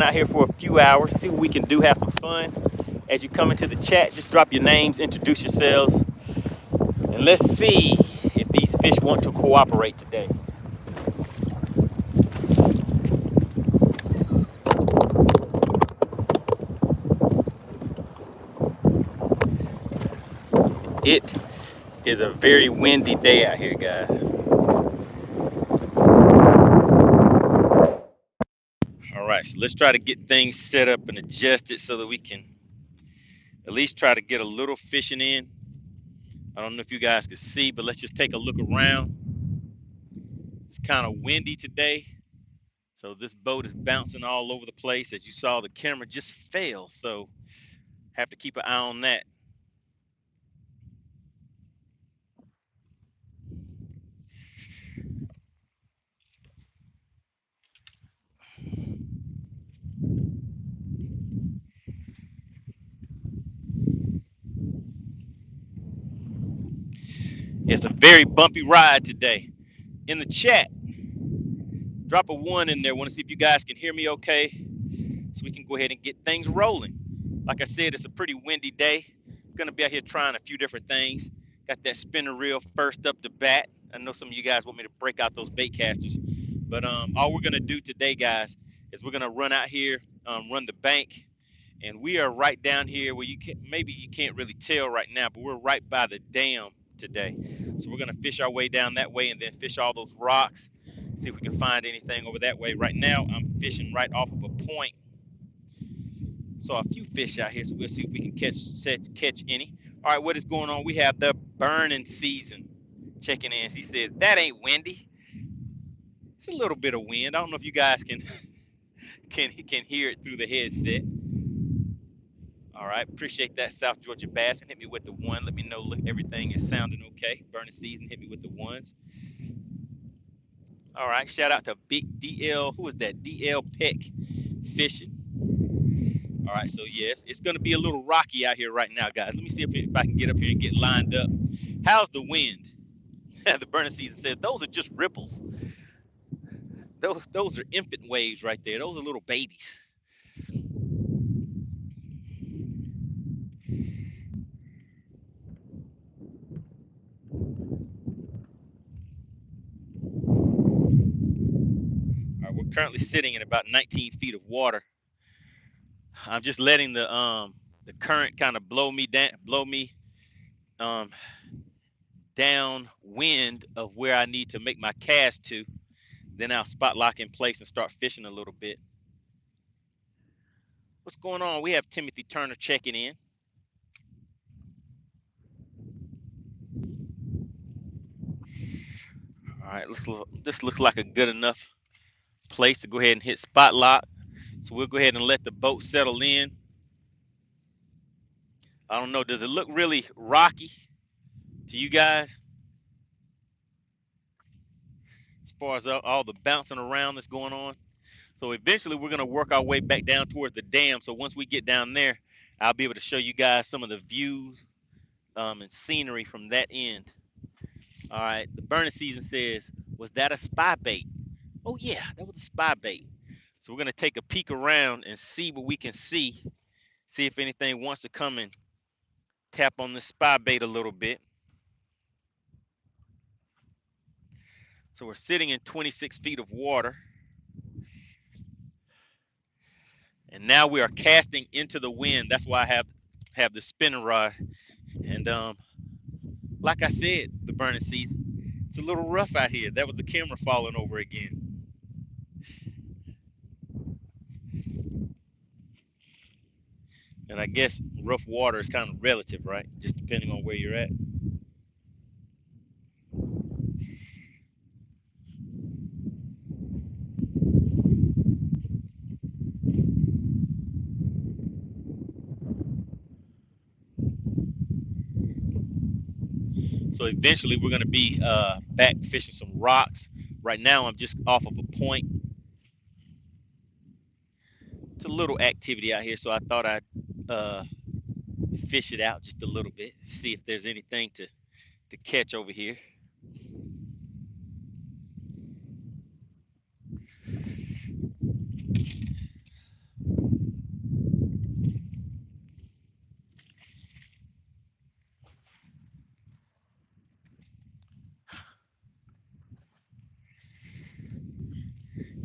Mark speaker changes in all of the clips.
Speaker 1: out here for a few hours, see what we can do, have some fun. As you come into the chat, just drop your names, introduce yourselves, and let's see if these fish want to cooperate today. It is a very windy day out here, guys. All right, so let's try to get things set up and adjusted so that we can at least try to get a little fishing in. I don't know if you guys can see, but let's just take a look around. It's kind of windy today, so this boat is bouncing all over the place. As you saw, the camera just fell, so have to keep an eye on that. It's a very bumpy ride today. In the chat, drop a 1 in there. Want to see if you guys can hear me okay, so we can go ahead and get things rolling. Like I said, it's a pretty windy day. I'm gonna be out here trying a few different things. Got that spinner reel first up to bat. I know some of you guys want me to break out those bait casters, but all we're gonna do today, guys, is we're gonna run out here, run the bank, and we are right down here where maybe you can't really tell right now, but we're right by the dam today. So we're gonna fish our way down that way and then fish all those rocks, see if we can find anything over that way. Right now, I'm fishing right off of a point. Saw a few fish out here, so we'll see if we can catch any. All right, what is going on? We have the burning season checking in. He says that ain't windy. It's a little bit of wind. I don't know if you guys can can hear it through the headset. All right, appreciate that, South Georgia Bass, and hit me with the 1. Let me know look, everything is sounding okay. Burning season, hit me with the 1s. All right, shout out to Big DL. Who is that? DL Peck Fishing. All right, so yes, it's going to be a little rocky out here right now, guys. Let me see if I can get up here and get lined up. How's the wind? The burning season says those are just ripples. Those are infant waves right there. Those are little babies. All right, we're currently sitting in about 19 feet of water. I'm just letting the current kind of blow me downwind of where I need to make my cast to. Then I'll spot lock in place and start fishing a little bit. What's going on? We have Timothy Turner checking in. All right, this looks like a good enough place to go ahead and hit spot lock. So we'll go ahead and let the boat settle in. I don't know, does it look really rocky to you guys? As far as all the bouncing around that's going on. So eventually we're gonna work our way back down towards the dam. So once we get down there, I'll be able to show you guys some of the views and scenery from that end. All right, the burning season says, was that a spy bait? Oh yeah, that was a spy bait. So we're gonna take a peek around and see what we can see if anything wants to come and tap on the spy bait a little bit. So we're sitting in 26 feet of water. And now we are casting into the wind. That's why I have the spinning rod. And like I said, the burning season, it's a little rough out here. That was the camera falling over again. And I guess rough water is kind of relative, right? Just depending on where you're at. So eventually we're going to be back fishing some rocks. Right now I'm just off of a point. It's a little activity out here, so I thought I'd fish it out just a little bit, see if there's anything to catch over here.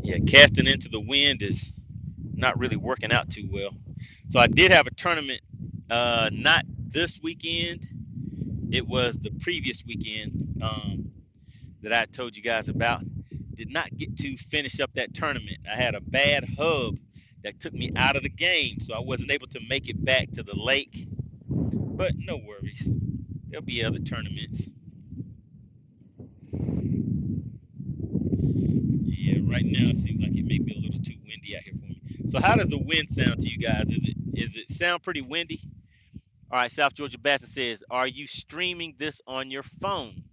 Speaker 1: Yeah, casting into the wind is not really working out too well. So I did have a tournament, not this weekend. It was the previous weekend that I told you guys about. Did not get to finish up that tournament. I had a bad hub that took me out of the game, so I wasn't able to make it back to the lake. But no worries. There'll be other tournaments. Yeah, right now it seems like it may be a little too windy out here for me. So how does the wind sound to you guys? Is it sound pretty windy? All right, South Georgia Bassett says, "Are you streaming this on your phone?"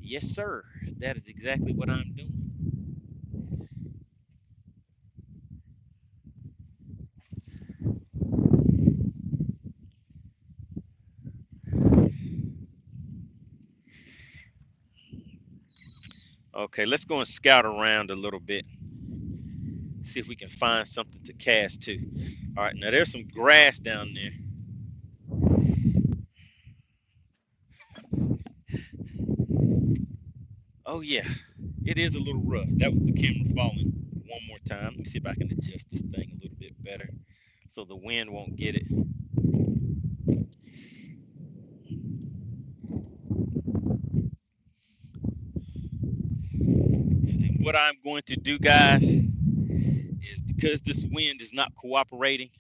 Speaker 1: Yes, sir. That is exactly what I'm doing. Okay, let's go and scout around a little bit. See if we can find something to cast to. All right, now there's some grass down there. Oh yeah, it is a little rough. That was the camera falling one more time. Let me see if I can adjust this thing a little bit better so the wind won't get it. And what I'm going to do, guys, is because this wind is not cooperating,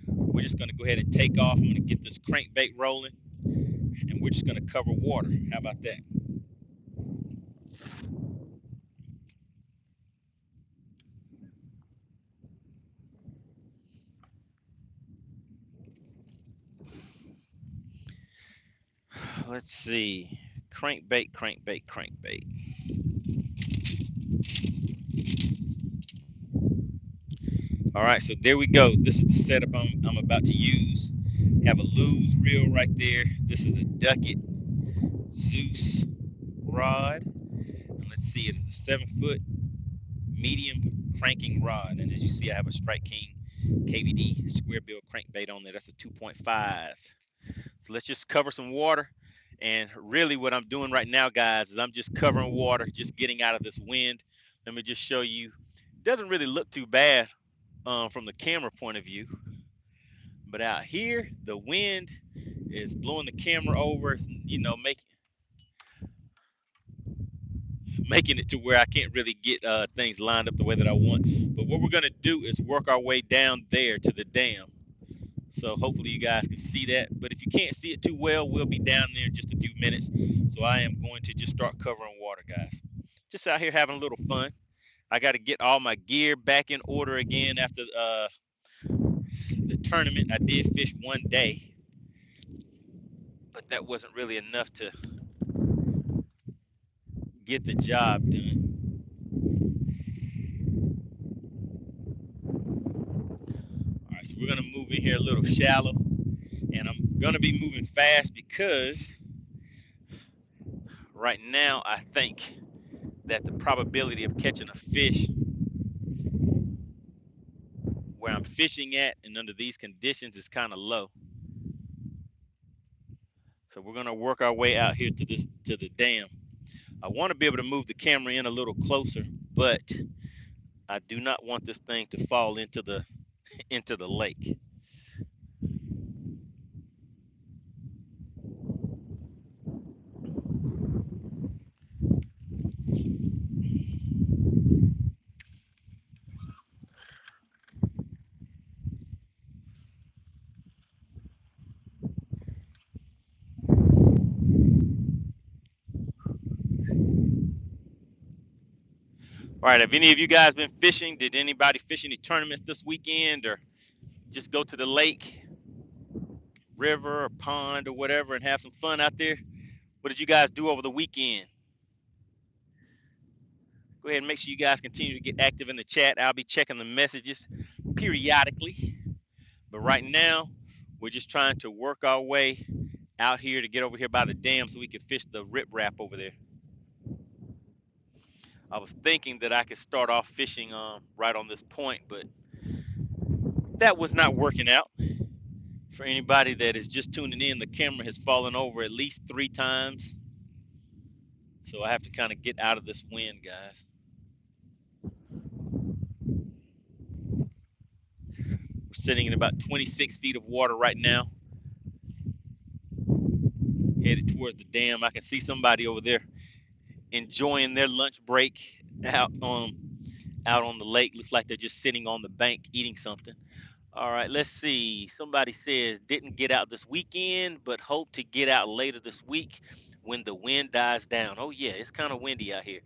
Speaker 1: we're just going to go ahead and take off. I'm going to get this crankbait rolling, and we're just going to cover water. How about that? Let's see. Crankbait, crankbait, crankbait. All right, so there we go. This is the setup I'm about to use. Have a lose reel right there. This is a Ducket Zeus rod. And let's see, it is a 7-foot medium cranking rod. And as you see, I have a Strike King KVD square bill crankbait on there. That's a 2.5. So let's just cover some water. And really what I'm doing right now, guys, is I'm just covering water, just getting out of this wind. Let me just show you. It doesn't really look too bad from the camera point of view. But out here, the wind is blowing the camera over, making it to where I can't really get things lined up the way that I want. But what we're gonna do is work our way down there to the dam. So hopefully you guys can see that. But if you can't see it too well, we'll be down there in just a few minutes. So I am going to just start covering water, guys. Just out here having a little fun. I got to get all my gear back in order again after the tournament. I did fish one day, but that wasn't really enough to get the job done. All right, so we're gonna move in here a little shallow, and I'm gonna be moving fast because right now I think that the probability of catching a fish where I'm fishing at and under these conditions is kind of low. So we're gonna work our way out here to the dam. I want to be able to move the camera in a little closer, but I do not want this thing to fall into the into the lake. All right, have any of you guys been fishing? Did anybody fish any tournaments this weekend or just go to the lake, river, or pond or whatever and have some fun out there? What did you guys do over the weekend? Go ahead and make sure you guys continue to get active in the chat. I'll be checking the messages periodically. But right now, we're just trying to work our way out here to get over here by the dam so we can fish the riprap over there. I was thinking that I could start off fishing right on this point, but that was not working out. For anybody that is just tuning in, the camera has fallen over at least 3 times. So I have to kind of get out of this wind, guys. We're sitting in about 26 feet of water right now, headed towards the dam. I can see somebody over there enjoying their lunch break out on the lake. Looks like they're just sitting on the bank eating something. All right, let's see. Somebody says didn't get out this weekend, but hope to get out later this week when the wind dies down. Oh yeah, it's kind of windy out here.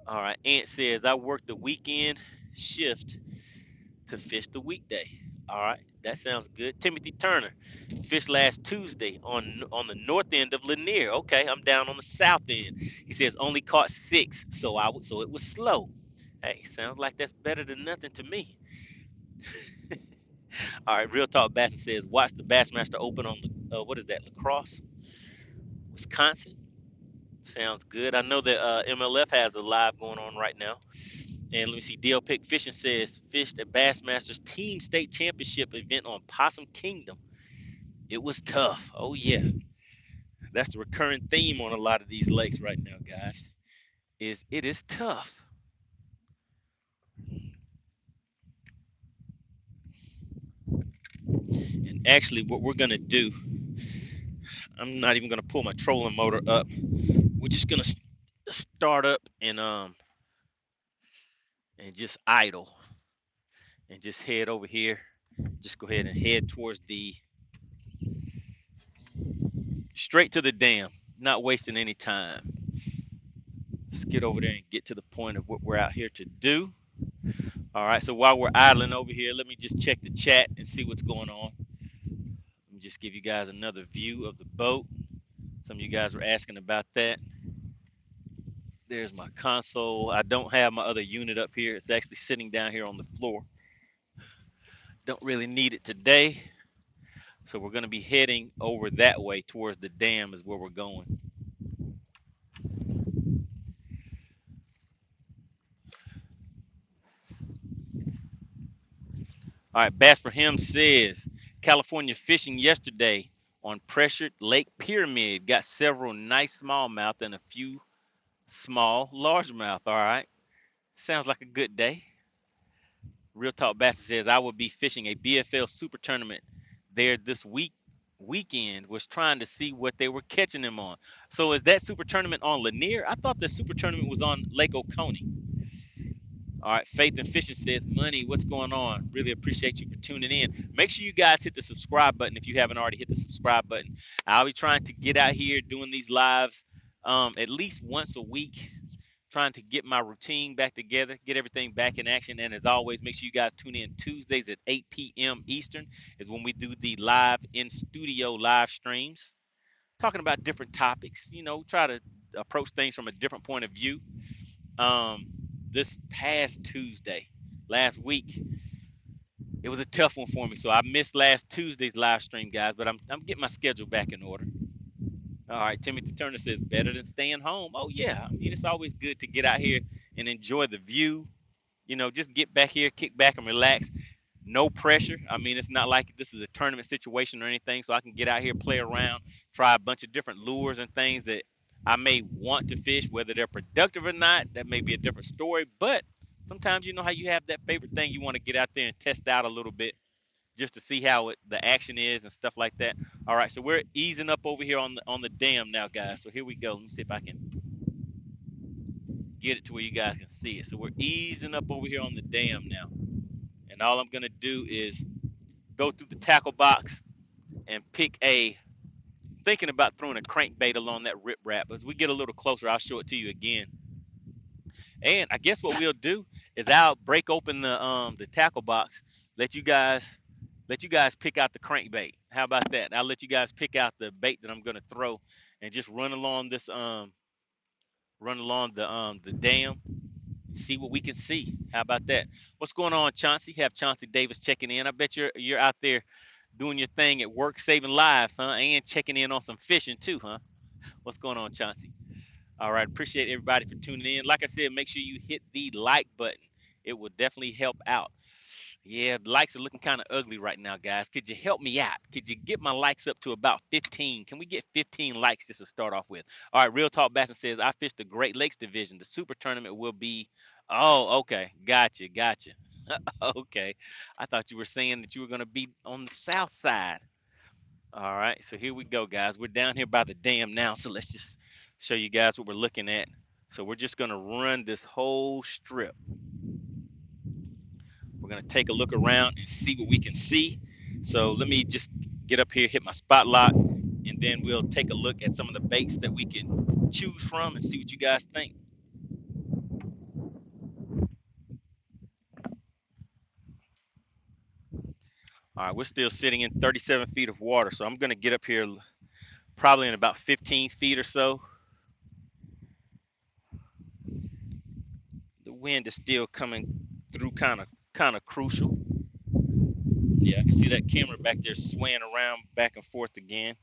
Speaker 1: All right, Ant says I worked the weekend shift to fish the weekday. All right, that sounds good. Timothy Turner fished last Tuesday on the north end of Lanier. Okay, I'm down on the south end. He says only caught 6, so it was slow. Hey, sounds like that's better than nothing to me. All right, Real Talk Bassin says watch the Bassmaster Open on the what is that, Lacrosse, Wisconsin. Sounds good. I know that MLF has a live going on right now. And let me see, DL Pick Fishing says fished at Bassmasters Team State Championship event on Possum Kingdom. It was tough. Oh yeah, that's the recurring theme on a lot of these lakes right now, guys. Is it is tough. And actually, what we're gonna do, I'm not even gonna pull my trolling motor up. We're just gonna start up and just idle and just head over here. Just go ahead and head towards the straight to the dam, not wasting any time. Let's get over there and get to the point of what we're out here to do. All right, so while we're idling over here, let me just check the chat and see what's going on. Let me just give you guys another view of the boat. Some of you guys were asking about that. There's my console. I don't have my other unit up here. It's actually sitting down here on the floor. Don't really need it today. So we're going to be heading over that way towards the dam is where we're going. All right, Bass for Him says California fishing yesterday on pressured Lake Pyramid. Got several nice smallmouth and a few small largemouth. All right, sounds like a good day. Real Talk Bass says I will be fishing a BFL Super Tournament there this weekend. Was trying to see what they were catching them on. So is that Super Tournament on Lanier? I thought the Super Tournament was on Lake Oconee. All right, Faith and Fishing says, Money, what's going on? Really appreciate you for tuning in. Make sure you guys hit the subscribe button if you haven't already hit the subscribe button. I'll be trying to get out here doing these lives at least once a week, trying to get my routine back together, get everything back in action. And as always, make sure you guys tune in Tuesdays at 8 p.m. Eastern is when we do the live in studio live streams, talking about different topics, try to approach things from a different point of view. um, this past Tuesday, last week, it was a tough one for me. So I missed last Tuesday's live stream, guys, but I'm getting my schedule back in order. All right, Timothy Turner says better than staying home. Oh yeah, I mean it's always good to get out here and enjoy the view. Just get back here, kick back and relax. No pressure. I mean, it's not like this is a tournament situation or anything, so I can get out here, play around, try a bunch of different lures and things that I may want to fish. Whether they're productive or not, that may be a different story. But sometimes you know how you have that favorite thing you want to get out there and test out a little bit just to see how the action is and stuff like that. All right, so we're easing up over here on the dam now, guys. So here we go. Let me see if I can get it to where you guys can see it. So we're easing up over here on the dam now. And all I'm gonna do is go through the tackle box and pick thinking about throwing a crankbait along that rip wrap. As we get a little closer, I'll show it to you again. And I guess what we'll do is I'll break open the tackle box, let you guys pick out the crankbait. How about that? I'll let you guys pick out the bait that I'm gonna throw and just run along the dam, see what we can see. How about that? What's going on, Chauncey? Have Chauncey Davis checking in. I bet you're out there doing your thing at work, saving lives, huh? And checking in on some fishing too, huh? What's going on, Chauncey? All right, appreciate everybody for tuning in. Like I said, make sure you hit the like button. It will definitely help out. Yeah, the likes are looking kind of ugly right now, guys. Could you help me out? Could you get my likes up to about 15? Can we get 15 likes just to start off with? All right, Real Talk Bassin says, I fished the Great Lakes Division. The Super Tournament will be, oh, okay. Gotcha. Okay. I thought you were saying that you were going to be on the south side. All right. So here we go, guys. We're down here by the dam now. So let's just show you guys what we're looking at. So we're just going to run this whole strip. We're going to take a look around and see what we can see. So let me just get up here, hit my spot lock, and then we'll take a look at some of the baits that we can choose from and see what you guys think. All right, we're still sitting in 37 feet of water, so I'm going to get up here probably in about 15 feet or so. The wind is still coming through kind of crucial. Yeah, I can see that camera back there swaying around back and forth again.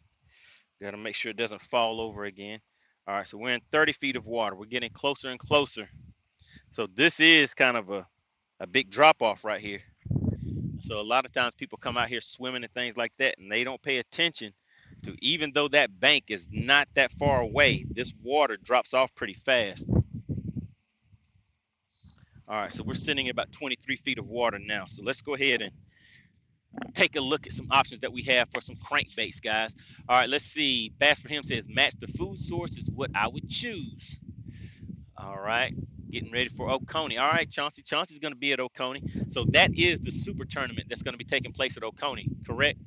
Speaker 1: Got to make sure it doesn't fall over again. All right, so we're in 30 feet of water. We're getting closer and closer. So this is kind of a big drop off right here. So a lot of times people come out here swimming and things like that, and they don't pay attention to, even though that bank is not that far away, this water drops off pretty fast. All right, so we're sitting at about 23 feet of water now. So let's go ahead and take a look at some options that we have for some crankbaits, guys. All right, let's see. Bass for him says match the food source is what I would choose. All right, getting ready for Oconee. All right, Chauncey. Chauncey's going to be at Oconee. So that is the super tournament that's going to be taking place at Oconee, correct?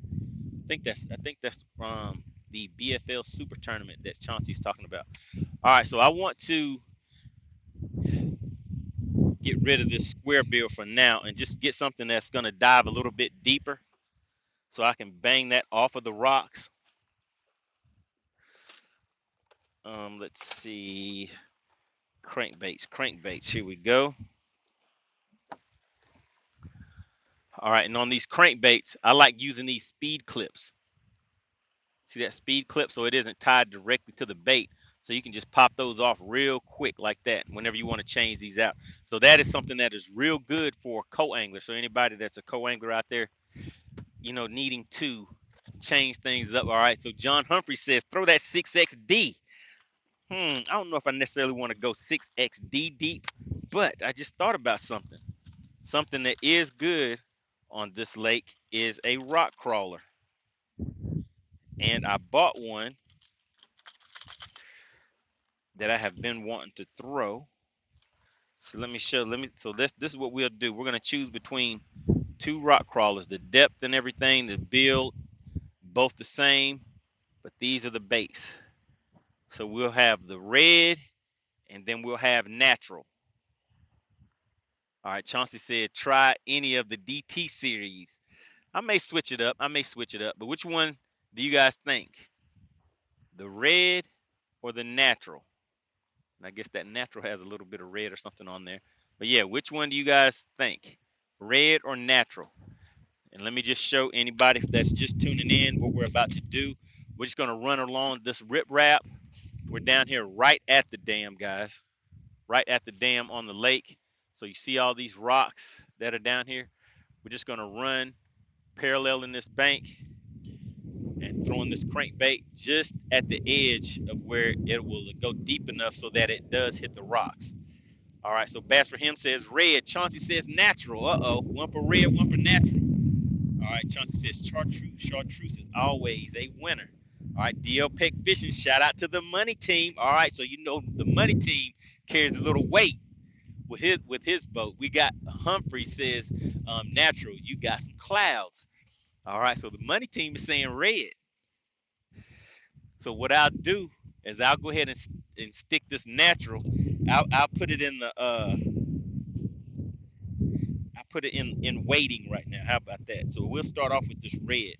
Speaker 1: I think that's the BFL super tournament that Chauncey's talking about. All right, so I want to get rid of this square bill for now and just get something that's going to dive a little bit deeper so I can bang that off of the rocks. Let's see. Crankbaits. Here we go. All right, and on these crankbaits, I like using these speed clips. See that speed clip? So it isn't tied directly to the bait. So you can just pop those off real quick like that whenever you want to change these out. So that is something that is real good for co-angler. So anybody that's a co-angler out there, needing to change things up. All right. So John Humphrey says, throw that 6XD. I don't know if I necessarily want to go 6XD deep, but I just thought about something. Something that is good on this lake is a rock crawler. And I bought one that I have been wanting to throw. So so this is what we'll do. We're gonna choose between two rock crawlers. The depth and everything, the build, both the same, but these are the base. So we'll have the red and then we'll have natural. All right, Chauncey said try any of the DT series. I may switch it up. But which one do you guys think? The red or the natural? And I guess that natural has a little bit of red or something on there. But yeah, which one do you guys think? Red or natural? And let me just show anybody that's just tuning in what we're about to do. We're just gonna run along this riprap. We're down here right at the dam, guys. Right at the dam on the lake. So you see all these rocks that are down here. We're just gonna run parallel in this bank and throwing this crankbait just at the edge of where it will go deep enough so that it does hit the rocks. All right, so Bass for him says red. Chauncey says natural. Uh-oh, one for red, one for natural. All right, Chauncey says chartreuse is always a winner. All right, DL Peck Fishing, shout out to the money team. All right, so the money team carries a little weight with his boat. We got Humphrey says natural. You got some clouds. All right, so the money team is saying red. So what I'll do is I'll go ahead and stick this natural. I'll put it in the I put it in waiting right now. How about that? So we'll start off with this red.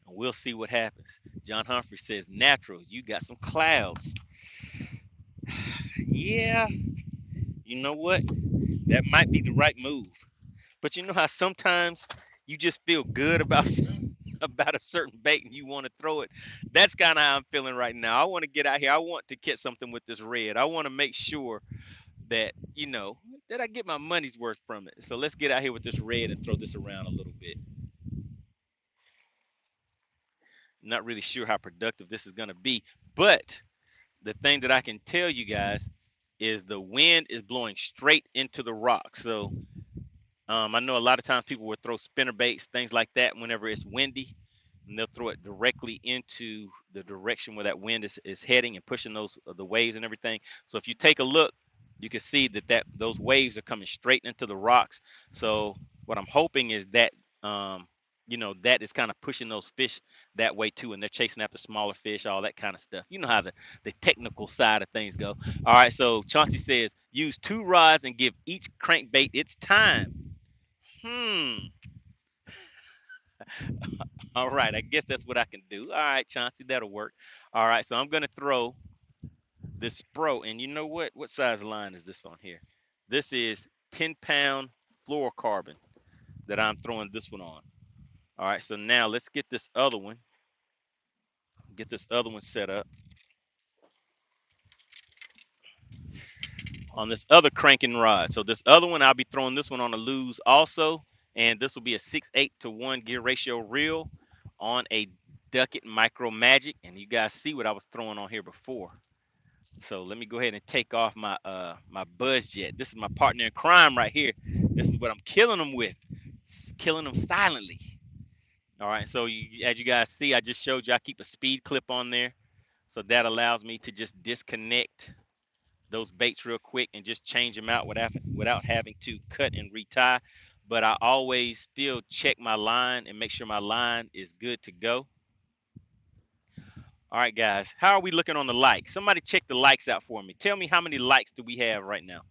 Speaker 1: And we'll see what happens. John Humphrey says natural. You got some clouds. Yeah, you know what? That might be the right move. But you know how sometimes you just feel good about about a certain bait and you want to throw it. That's kind of how I'm feeling right now. I want to get out here. I want to catch something with this red. I want to make sure that that I get my money's worth from it. So let's get out here with this red and throw this around a little bit. Not really sure how productive this is going to be, but the thing that I can tell you guys is the wind is blowing straight into the rock. So I know a lot of times people would throw spinner baits, things like that, whenever it's windy, and they'll throw it directly into the direction where that wind is heading and pushing those the waves and everything. So if you take a look, you can see that those waves are coming straight into the rocks. So what I'm hoping is that that is kind of pushing those fish that way too, and they're chasing after smaller fish, all that kind of stuff. You know how the technical side of things go. All right, so Chauncey says use 2 rods and give each crankbait its time. All right, I guess that's what I can do. All right, Chauncey, that'll work. All right, so I'm gonna throw this Spro, and you know what? What size line is this on here? This is 10-pound fluorocarbon that I'm throwing this one on. All right, so now let's get this other one. Get this other one set up on this other cranking rod. So this other one, I'll be throwing this one on a lose also, and this will be a 6/8 to 1 gear ratio reel on a Ducket Micro Magic, and you guys see what I was throwing on here before. So let me go ahead and take off my my buzz jet. This is my partner in crime right here. This is what I'm killing them with. Killing them silently. All right, so as you guys see, I just showed you I keep a speed clip on there. So that allows me to just disconnect those baits real quick and just change them out without having to cut and retie. But I always still check my line and make sure my line is good to go. All right, guys, how are we looking on the likes? Somebody check the likes out for me. Tell me how many likes do we have right now?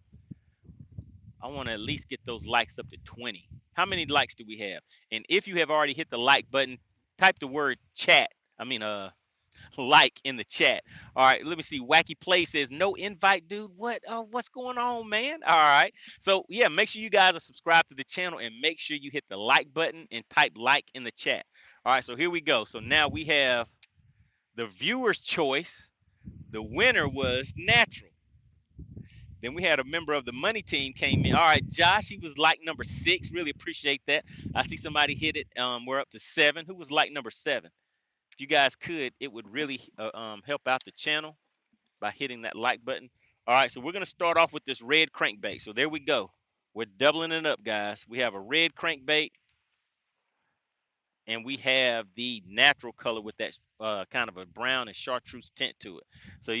Speaker 1: I want to at least get those likes up to 20. How many likes do we have? And if you have already hit the like button, type the word chat. Like in the chat. All right, let me see. Wacky Play says no invite, dude. What? Oh, what's going on, man? All right. So yeah, make sure you guys are subscribed to the channel and make sure you hit the like button and type like in the chat. All right, so here we go. So now we have the viewer's choice. The winner was natural. Then we had a member of the money team came in. All right, Josh, he was like number 6. Really appreciate that. I see somebody hit it. We're up to 7. Who was like number 7? If you guys could, it would really help out the channel by hitting that like button. All right, so we're going to start off with this red crankbait. So there we go. We're doubling it up, guys. We have a red crankbait, and we have the natural color with that kind of a brown and chartreuse tint to it. So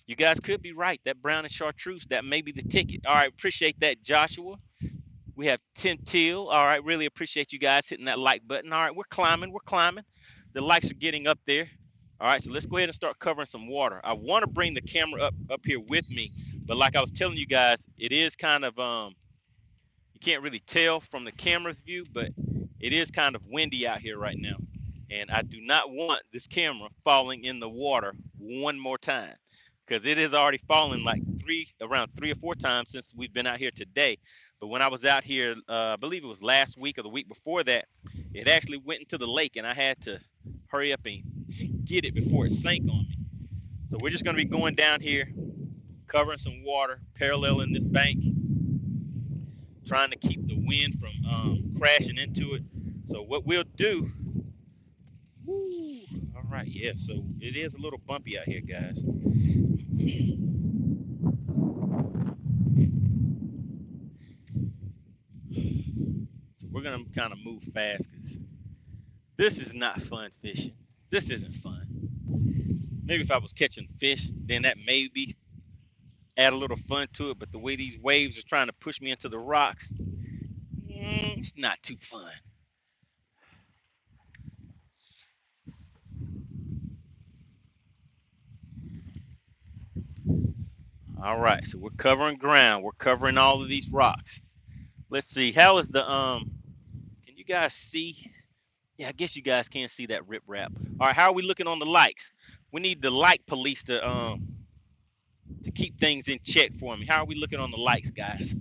Speaker 1: you guys could be right. That brown and chartreuse, that may be the ticket. All right, appreciate that, Joshua. We have Tim Till. All right, really appreciate you guys hitting that like button. All right, we're climbing. We're climbing. The likes are getting up there. All right, so let's go ahead and start covering some water. I want to bring the camera up here with me, but like I was telling you guys, it is kind of you can't really tell from the camera's view, but it is kind of windy out here right now, and I do not want this camera falling in the water one more time, because it is already fallen like around 3 or 4 times since we've been out here today. But when I was out here, I believe it was last week or the week before that, it actually went into the lake, and I had to hurry up and get it before it sank on me. So we're just going to be going down here, covering some water, paralleling this bank, trying to keep the wind from crashing into it. So what we'll do, all right, yeah, so it is a little bumpy out here, guys. So we're going to kind of move fast, because this is not fun fishing. This isn't fun. Maybe if I was catching fish, then that maybe add a little fun to it. But the way these waves are trying to push me into the rocks, it's not too fun. All right, so we're covering ground. We're covering all of these rocks. Let's see. How is the can you guys see? Yeah, I guess you guys can see that rip rap. All right, how are we looking on the likes? We need the like police to keep things in check for me. How are we looking on the likes, guys?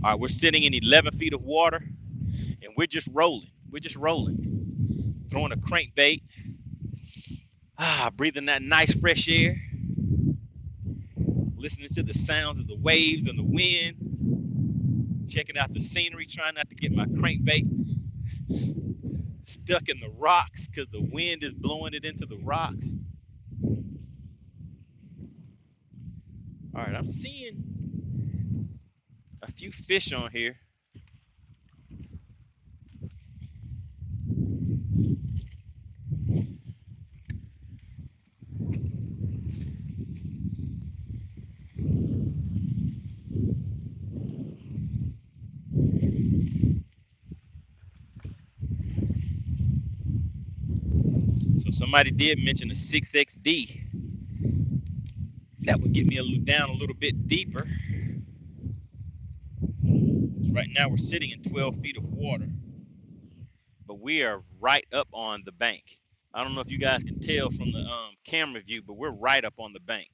Speaker 1: All right, we're sitting in 11 feet of water, and we're just rolling. We're just rolling. Throwing a crankbait. Breathing that nice fresh air. Listening to the sounds of the waves and the wind. Checking out the scenery, trying not to get my crankbait stuck in the rocks because the wind is blowing it into the rocks. All right, I'm seeing a few fish on here. So somebody did mention a 6XD. That would get me down a little bit deeper. Right now we're sitting in 12 feet of water, but we are right up on the bank. I don't know if you guys can tell from the camera view, but we're right up on the bank.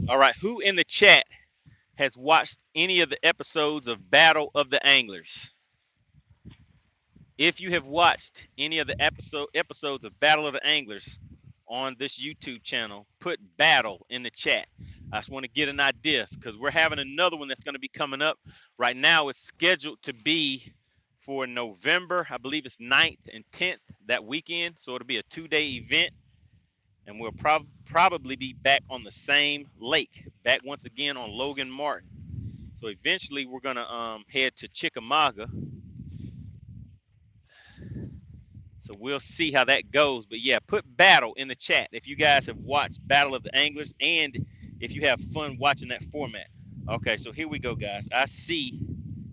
Speaker 1: All right, who in the chat has watched any of the episodes of Battle of the Anglers? If you have watched any of the episodes of Battle of the Anglers on this YouTube channel, put battle in the chat. I just want to get an idea because we're having another one that's going to be coming up. Right now, it's scheduled to be for November. I believe it's 9th and 10th that weekend. So it'll be a 2-day event. And we'll probably be back on the same lake, back once again on Logan Martin. So eventually we're going to head to Chickamauga. So we'll see how that goes. But yeah, put battle in the chat if you guys have watched Battle of the Anglers and if you have fun watching that format. Okay, so here we go, guys. I see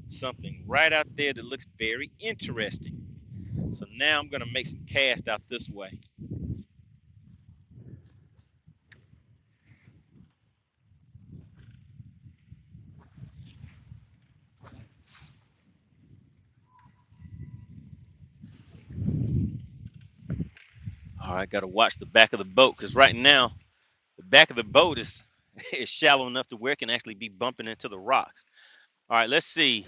Speaker 1: something right out there that looks very interesting. So now I'm going to make some cast out this way. All right, got to watch the back of the boat because right now the back of the boat is shallow enough to where it can actually be bumping into the rocks. All right, let's see.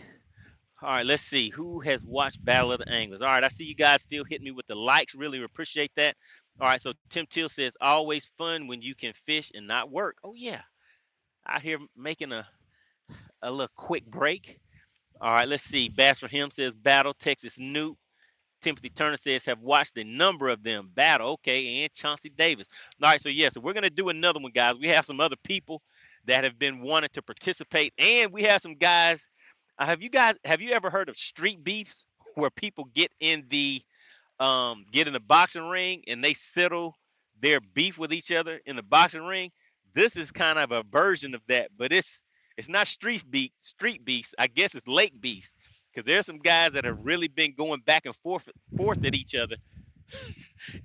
Speaker 1: All right, let's see who has watched Battle of the Anglers. All right, I see you guys still hitting me with the likes. Really appreciate that. All right, so Tim Till says, always fun when you can fish and not work. Oh, yeah. Out here making a little quick break. All right, let's see. Bass for him says, Battle, Texas Newt. Timothy Turner says, have watched a number of them. Battle, okay, and Chauncey Davis. All right, so yeah, so we're going to do another one, guys. We have some other people that have been wanting to participate, and we have some guys. Have you ever heard of street beefs where people get in the boxing ring and they settle their beef with each other in the boxing ring? This is kind of a version of that, but it's not street beefs. I guess it's lake beefs because there's some guys that have really been going back and forth at each other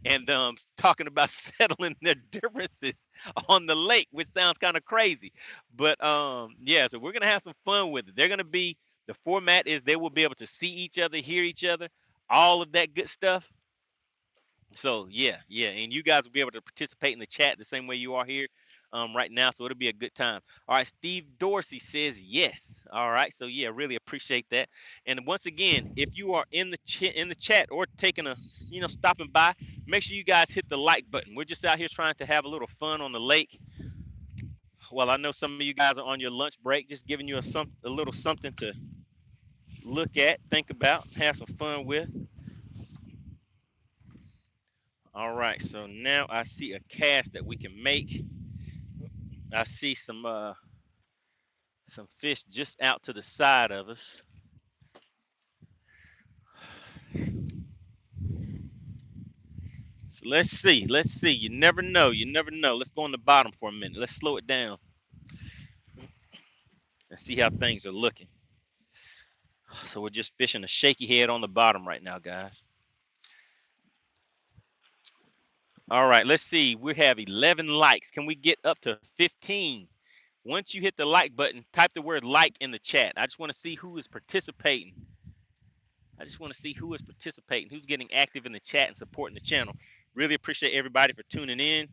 Speaker 1: and talking about settling their differences on the lake, which sounds kind of crazy. But yeah, so we're gonna have some fun with it. They're gonna be the format is they will be able to see each other, hear each other, all of that good stuff. So yeah, and you guys will be able to participate in the chat the same way you are here right now. So it'll be a good time. All right, Steve Dorsey says yes. All right, so yeah, really appreciate that. And once again, if you are in the chat or taking a stopping by, make sure you guys hit the like button. We're just out here trying to have a little fun on the lake. Well, I know some of you guys are on your lunch break, just giving you a little something to look at, think about, have some fun with. All right, so now I see a cast that we can make. I see some fish just out to the side of us. So let's see. You never know. Let's go on the bottom for a minute. Let's slow it down and see how things are looking. So we're just fishing a shaky head on the bottom right now, guys. All right, let's see. We have 11 likes. Can we get up to 15? Once you hit the like button, type the word like in the chat. I just want to see who is participating. Who's getting active in the chat and supporting the channel. Really appreciate everybody for tuning in.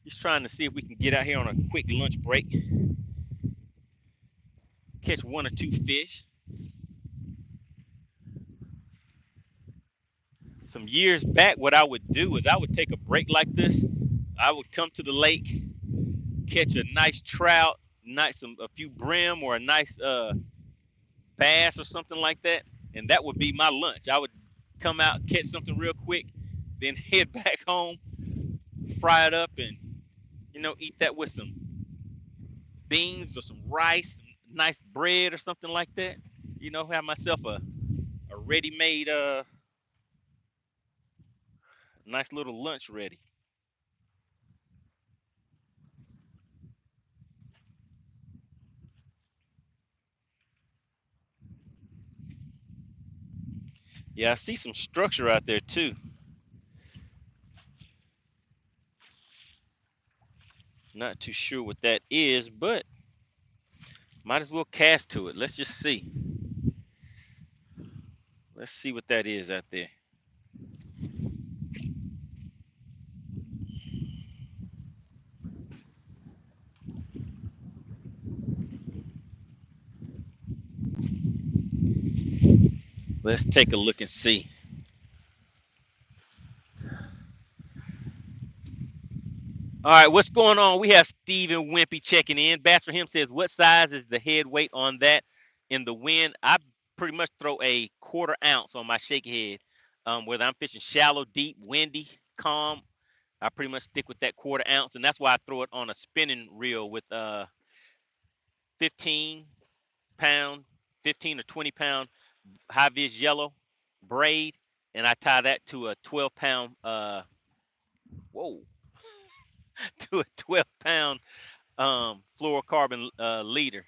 Speaker 1: Just trying to see if we can get out here on a quick lunch break. Catch 1 or 2 fish. Some years back, what I would do is I would take a break like this. I would come to the lake, catch a nice trout, a few brim or a nice bass or something like that, and that would be my lunch. I would come out, catch something real quick, then head back home, fry it up, and eat that with some beans or some rice, some nice bread or something like that. Have myself a ready-made nice little lunch ready. Yeah, I see some structure out there too. Not too sure what that is, but might as well cast to it. Let's just see. Let's see what that is out there. Let's take a look and see. All right, what's going on? We have Stephen Wimpy checking in. Bass for him says, what size is the head weight on that in the wind? I pretty much throw a 1/4 ounce on my shaky head. Whether I'm fishing shallow, deep, windy, calm, I pretty much stick with that 1/4 ounce, and that's why I throw it on a spinning reel with 15 pound, 15 or 20 pound high vis yellow braid, and I tie that to a 12-pound whoa to a 12-pound fluorocarbon leader.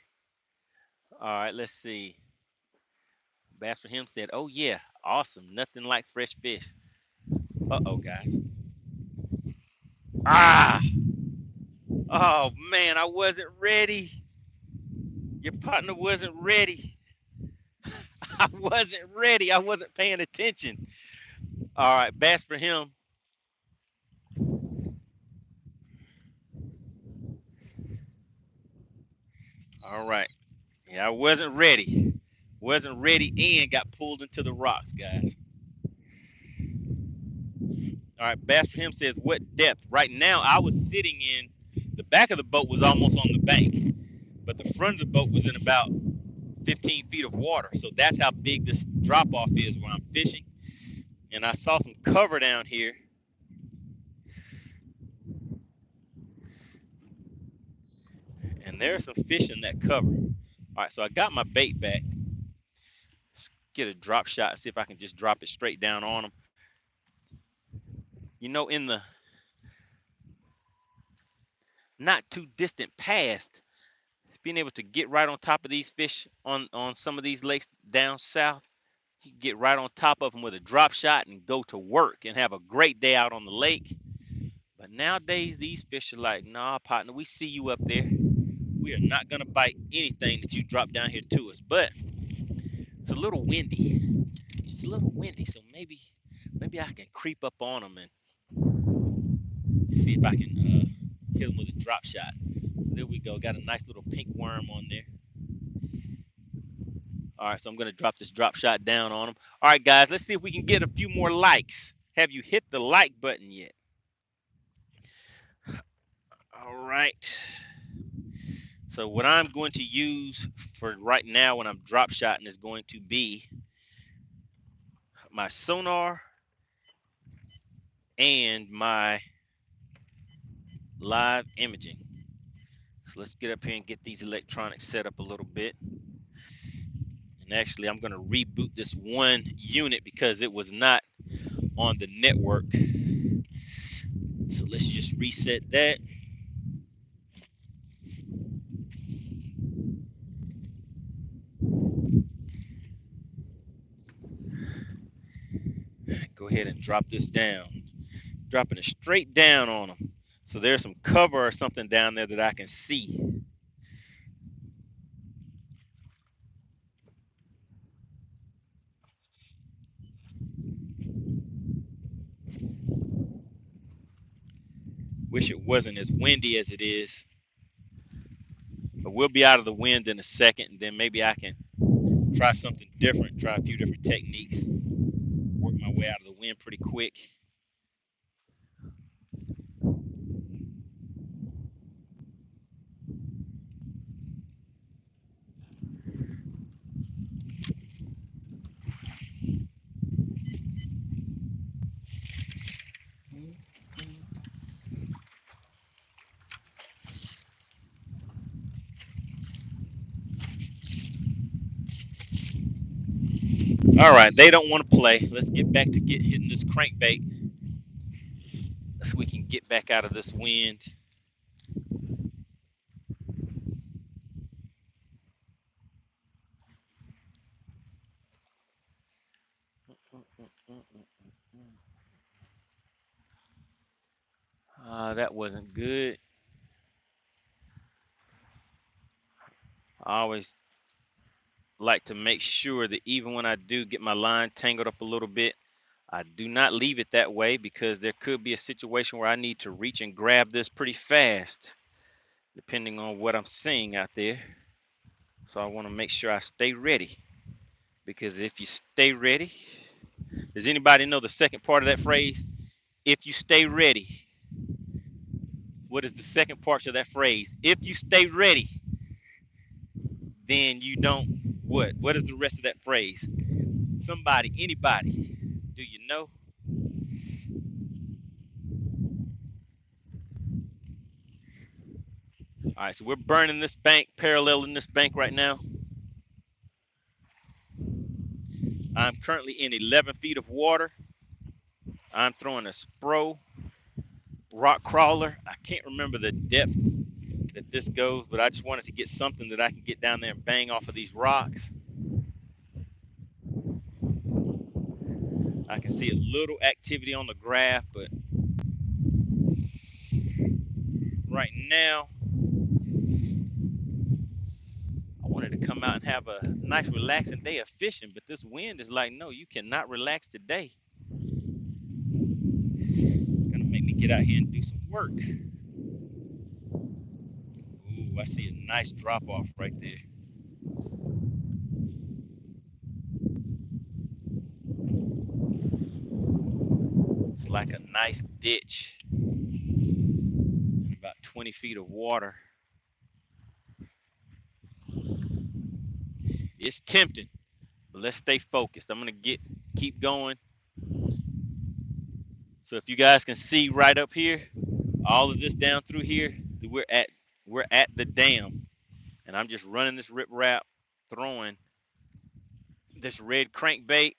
Speaker 1: All right, let's see. Bass for him said, "Oh yeah, awesome. Nothing like fresh fish." Uh-oh, guys. Ah! Oh man, I wasn't ready. Your partner wasn't ready. I wasn't ready. I wasn't paying attention. All right, bass for him. All right. Yeah, I wasn't ready. Wasn't ready and got pulled into the rocks, guys. All right, bass for him says, what depth? Right now, I was sitting in the back of the boat was almost on the bank, but the front of the boat was in about 15 feet of water. So that's how big this drop off is where I'm fishing. And I saw some cover down here. And there's some fish in that cover. All right, so I got my bait back. Let's get a drop shot, see if I can just drop it straight down on them. In the not too distant past, being able to get right on top of these fish on some of these lakes down south, you can get right on top of them with a drop shot and go to work and have a great day out on the lake. But nowadays, these fish are like, nah, partner, we see you up there. We are not going to bite anything that you drop down here to us. But it's a little windy. It's a little windy, so maybe I can creep up on them and see if I can hit them with a drop shot. So there we go. Got a nice little pink worm on there. All right, so I'm going to drop this drop shot down on them. All right, guys, let's see if we can get a few more likes. Have you hit the like button yet? All right. So what I'm going to use for right now when I'm drop shotting is going to be my sonar and my live imaging. So let's get up here and get these electronics set up a little bit. And actually, I'm going to reboot this one unit because it was not on the network. So let's just reset that. Go ahead and drop this down. Dropping it straight down on them. So there's some cover or something down there that I can see. Wish it wasn't as windy as it is. But we'll be out of the wind in a second, and then maybe I can try something different, try a few different techniques, work my way out of the wind pretty quick. All right, they don't want to play. Let's get back to hitting this crankbait so we can get back out of this wind. That wasn't good. I always like to make sure that even when I do get my line tangled up a little bit, I do not leave it that way, because there could be a situation where I need to reach and grab this pretty fast, depending on what I'm seeing out there. So I want to make sure I stay ready, because if you stay ready, does anybody know the second part of that phrase? If you stay ready. What is the second part of that phrase? If you stay ready, then you don't what? What is the rest of that phrase? Somebody, anybody, do you know? All right, so we're burning this bank, paralleling this bank right now. I'm currently in 11 feet of water. I'm throwing a Spro rock crawler. I can't remember the depth that this goes, but I just wanted to get something that I can get down there and bang off of these rocks. I can see a little activity on the graph, but right now I wanted to come out and have a nice relaxing day of fishing, but this wind is like, no, you cannot relax today. Gonna make me get out here and do some work. Ooh, I see a nice drop off right there. It's like a nice ditch. About 20 feet of water. It's tempting, but let's stay focused. I'm gonna keep going. So if you guys can see right up here, all of this down through here, we're at the dam, and I'm just running this rip wrap, throwing this red crankbait,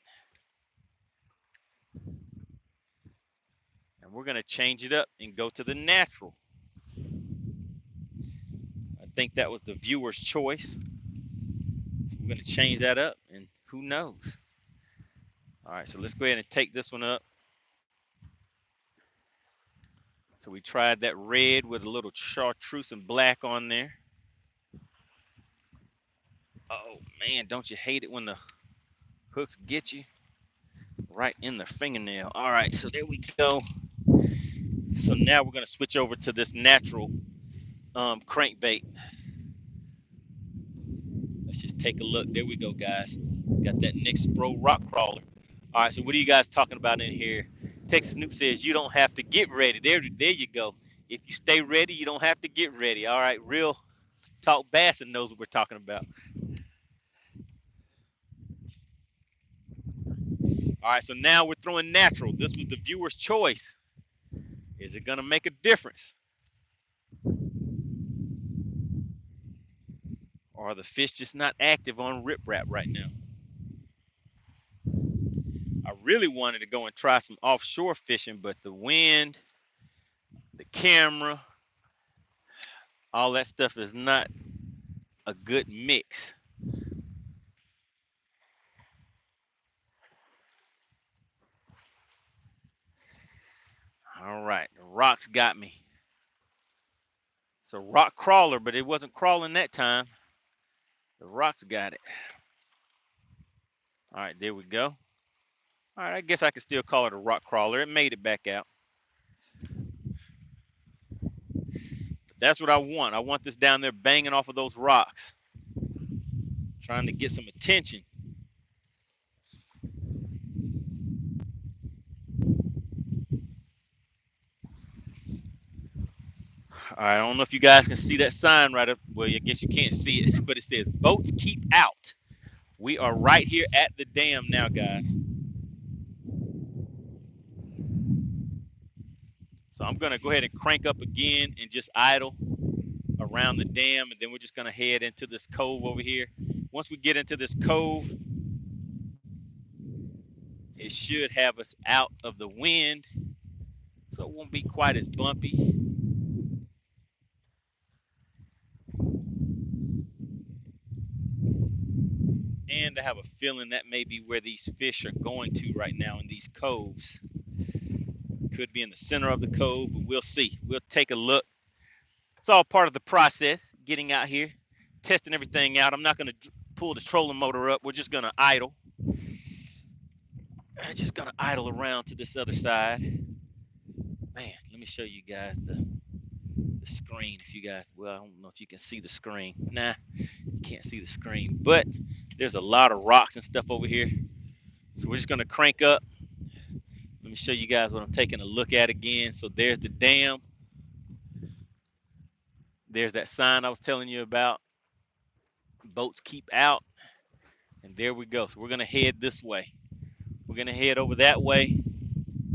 Speaker 1: and we're gonna change it up and go to the natural. I think that was the viewer's choice. So we're gonna change that up, and who knows? All right, so let's go ahead and take this one up. So we tried that red with a little chartreuse and black on there. Oh man, don't you hate it when the hooks get you right in the fingernail? All right, so there we go. So now we're gonna switch over to this natural crankbait. Let's just take a look. There we go, guys. Got that next Spro rock crawler. All right, so what are you guys talking about in here? Texas Snoop says you don't have to get ready. There you go. If you stay ready, you don't have to get ready. All right, real talk bass and knows what we're talking about. All right, so now we're throwing natural. This was the viewer's choice. Is it gonna make a difference? Or are the fish just not active on riprap right now? I really wanted to go and try some offshore fishing, but the wind, the camera, all that stuff is not a good mix. All right, the rocks got me. It's a rock crawler, but it wasn't crawling that time. The rocks got it. All right, there we go. All right, I guess I could still call it a rock crawler. It made it back out. That's what I want. I want this down there banging off of those rocks, trying to get some attention. All right, I don't know if you guys can see that sign right up. Well, I guess you can't see it, but it says boats keep out. We are right here at the dam now, guys. So I'm gonna go ahead and crank up again and just idle around the dam, and then we're just gonna head into this cove over here. Once we get into this cove, It should have us out of the wind, so it won't be quite as bumpy. And I have a feeling that may be where these fish are going to right now in these coves. Could be in the center of the cove, but we'll see. We'll take a look. It's all part of the process, getting out here, testing everything out. I'm not going to pull the trolling motor up. We're just going to idle. I'm just going to idle around to this other side. Man, let me show you guys the screen. If you guys, well, I don't know if you can see the screen. Nah, you can't see the screen. But there's a lot of rocks and stuff over here. So we're just going to crank up. Let me show you guys what I'm taking a look at again. So there's the dam. There's that sign I was telling you about. Boats keep out. And there we go. So we're going to head this way. We're going to head over that way,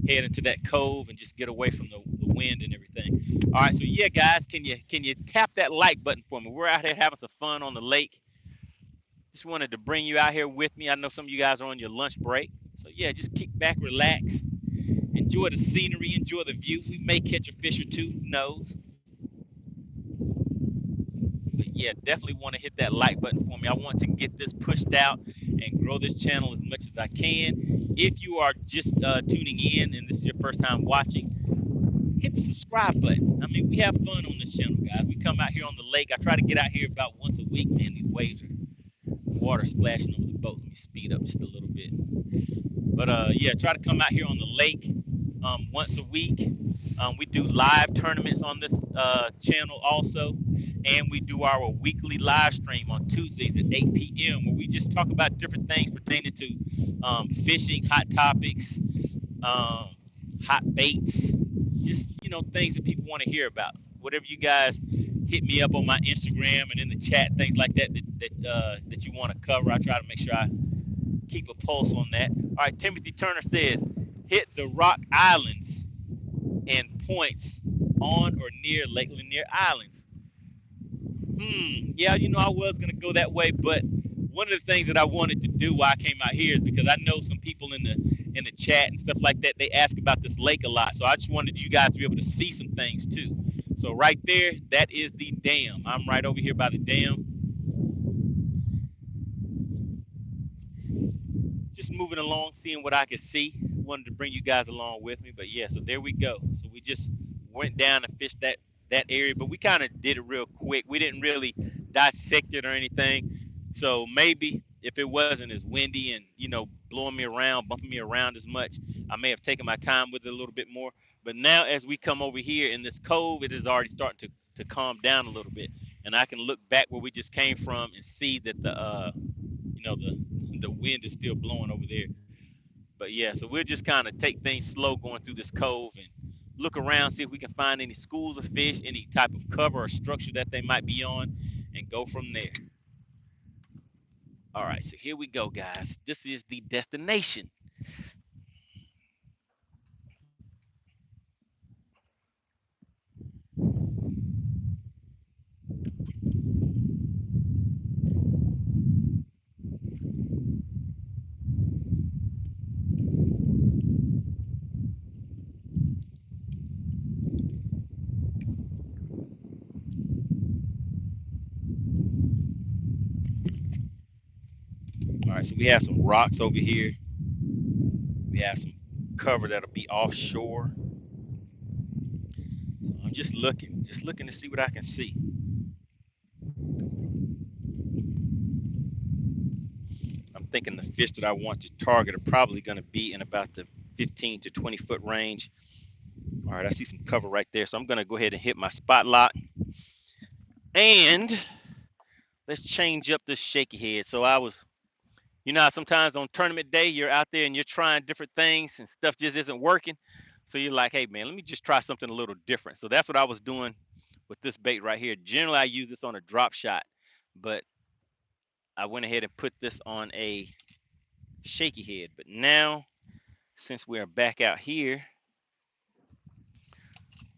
Speaker 1: head into that cove, and just get away from the wind and everything. All right, so yeah, guys, can you tap that like button for me? We're out here having some fun on the lake. Just wanted to bring you out here with me. I know some of you guys are on your lunch break. So yeah, just kick back, relax, enjoy the scenery, enjoy the view. We may catch a fish or two, who knows? But yeah, definitely want to hit that like button for me. I want to get this pushed out and grow this channel as much as I can. If you are just tuning in and this is your first time watching, hit the subscribe button. I mean, we have fun on this channel, guys. We come out here on the lake. I try to get out here about once a week, man. These waves are water splashing over the boat. Let me speed up just a little bit. But yeah, try to come out here on the lake once a week. We do live tournaments on this channel also, and we do our weekly live stream on Tuesdays at 8 p.m. where we just talk about different things pertaining to fishing, hot topics, hot baits, just things that people want to hear about. Whatever you guys hit me up on my Instagram and in the chat, things like that you want to cover. I try to make sure I keep a pulse on that. All right, Timothy Turner says, hit the rock islands and points on or near Lake Lanier Islands. Yeah, I was gonna go that way, but one of the things that I wanted to do while I came out here is because I know some people in the chat and stuff like that, they ask about this lake a lot. So I just wanted you guys to be able to see some things too. So right there, that is the dam. I'm right over here by the dam. Just moving along, seeing what I could see. Wanted to bring you guys along with me, but yeah, so there we go. So we just went down and fished that area, but we kind of did it real quick. We didn't really dissect it or anything. So maybe if it wasn't as windy and blowing me around, bumping me around as much, I may have taken my time with it a little bit more. But now as we come over here in this cove, it is already starting to calm down a little bit, and I can look back where we just came from and see that the wind is still blowing over there. But yeah, so we'll just kind of take things slow going through this cove and look around, see if we can find any schools of fish, any type of cover or structure that they might be on, and go from there. All right, so here we go, guys. This is the destination. All right, so we have some rocks over here. We have some cover that'll be offshore. So I'm just looking to see what I can see. I'm thinking the fish that I want to target are probably going to be in about the 15 to 20 foot range. All right, I see some cover right there. So I'm going to go ahead and hit my spot lock. And let's change up this shaky head. So I was, sometimes on tournament day, you're out there and you're trying different things and stuff just isn't working. So you're like, hey, man, let me just try something a little different. So that's what I was doing with this bait right here. Generally, I use this on a drop shot, but I went ahead and put this on a shaky head. But now, since we're back out here,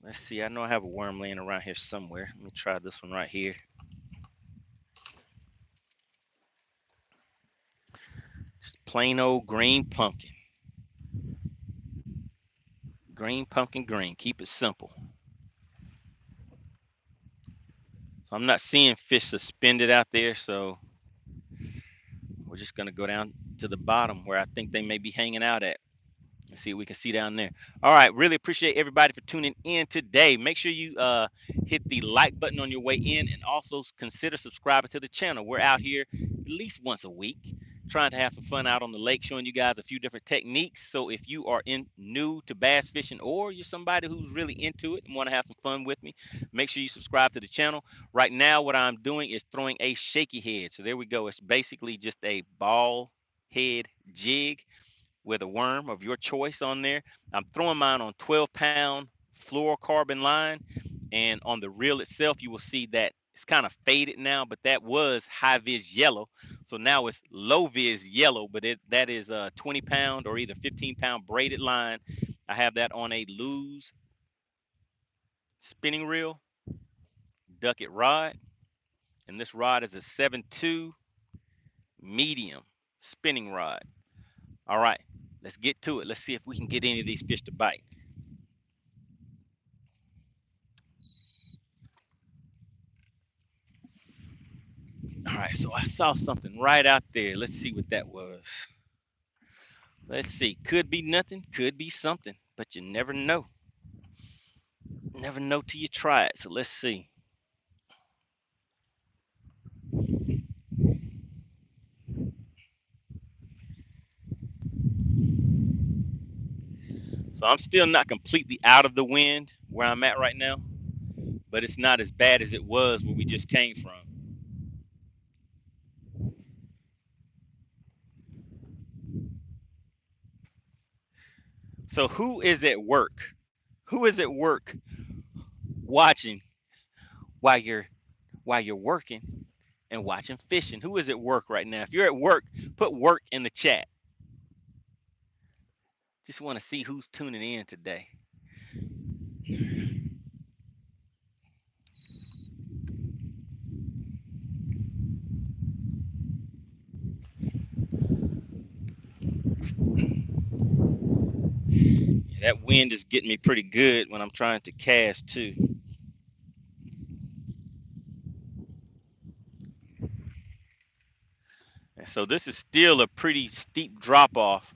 Speaker 1: let's see. I know I have a worm laying around here somewhere. Let me try this one right here. Just plain old green pumpkin. Green pumpkin green. Keep it simple. So I'm not seeing fish suspended out there, so we're just gonna go down to the bottom where I think they may be hanging out at. Let's see what we can see down there. All right, really appreciate everybody for tuning in today. Make sure you hit the like button on your way in, and also consider subscribing to the channel. We're out here at least once a week trying to have some fun out on the lake, showing you guys a few different techniques. So if you are new to bass fishing, or you're somebody who's really into it and want to have some fun with me, make sure you subscribe to the channel. Right now, what I'm doing is throwing a shaky head. So there we go. It's basically just a ball head jig with a worm of your choice on there. I'm throwing mine on 12-pound fluorocarbon line, and on the reel itself, you will see that it's kind of faded now, but that was high vis yellow. So now it's low vis yellow, but that is a 20-pound or either 15-pound braided line. I have that on a Lew's spinning reel, ducket rod, and this rod is a 7.2 medium spinning rod. All right, let's get to it. Let's see if we can get any of these fish to bite. All right, so I saw something right out there. Let's see what that was. Let's see. Could be nothing, could be something, but you never know. Never know till you try it. So let's see. So I'm still not completely out of the wind where I'm at right now, but it's not as bad as it was where we just came from. So who is at work? Who is at work watching while you're working and watching fishing? Who is at work right now? If you're at work, put work in the chat. Just want to see who's tuning in today. Yeah, that wind is getting me pretty good when I'm trying to cast too. And so this is still a pretty steep drop off.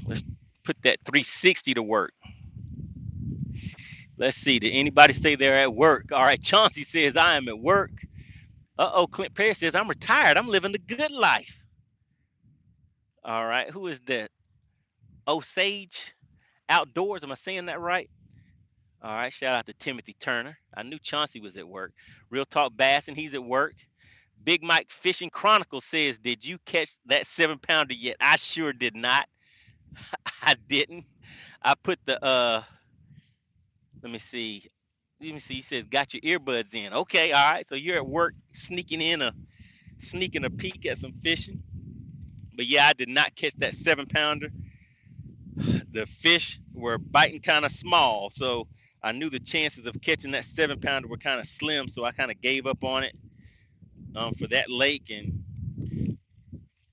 Speaker 1: Let's put that 360 to work. Let's see. Did anybody say they're at work? All right. Chauncey says, I am at work. Uh-oh. Clint Perry says, I'm retired. I'm living the good life. All right. Who is that? Osage Outdoors. Am I saying that right? All right. Shout out to Timothy Turner. I knew Chauncey was at work. Real Talk Bass, and he's at work. Big Mike Fishing Chronicle says, did you catch that 7-pounder yet? I sure did not. I didn't. I put the let me see. Let me see. He says, got your earbuds in. Okay, all right. So you're at work sneaking a peek at some fishing. But yeah, I did not catch that 7-pounder. The fish were biting kind of small, so I knew the chances of catching that 7-pounder were kind of slim. So I kind of gave up on it for that lake. And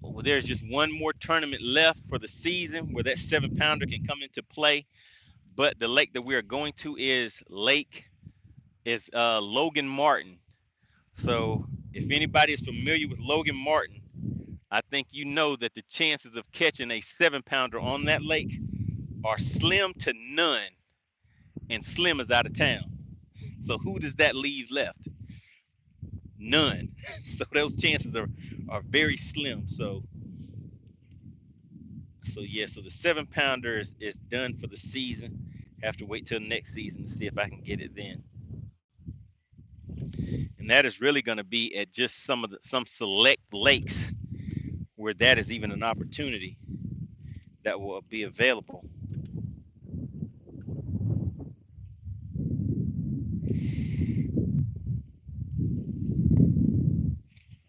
Speaker 1: well, there's just one more tournament left for the season where that 7-pounder can come into play. But the lake that we are going to is Logan Martin. So if anybody is familiar with Logan Martin, I think you know that the chances of catching a 7-pounder on that lake are slim to none, and Slim is out of town. So who does that leave left? None. So those chances are very slim. So yeah, so the 7-pounder is done for the season. Have to wait till next season to see if I can get it then. And that is really going to be at just some select lakes where that is even an opportunity that will be available.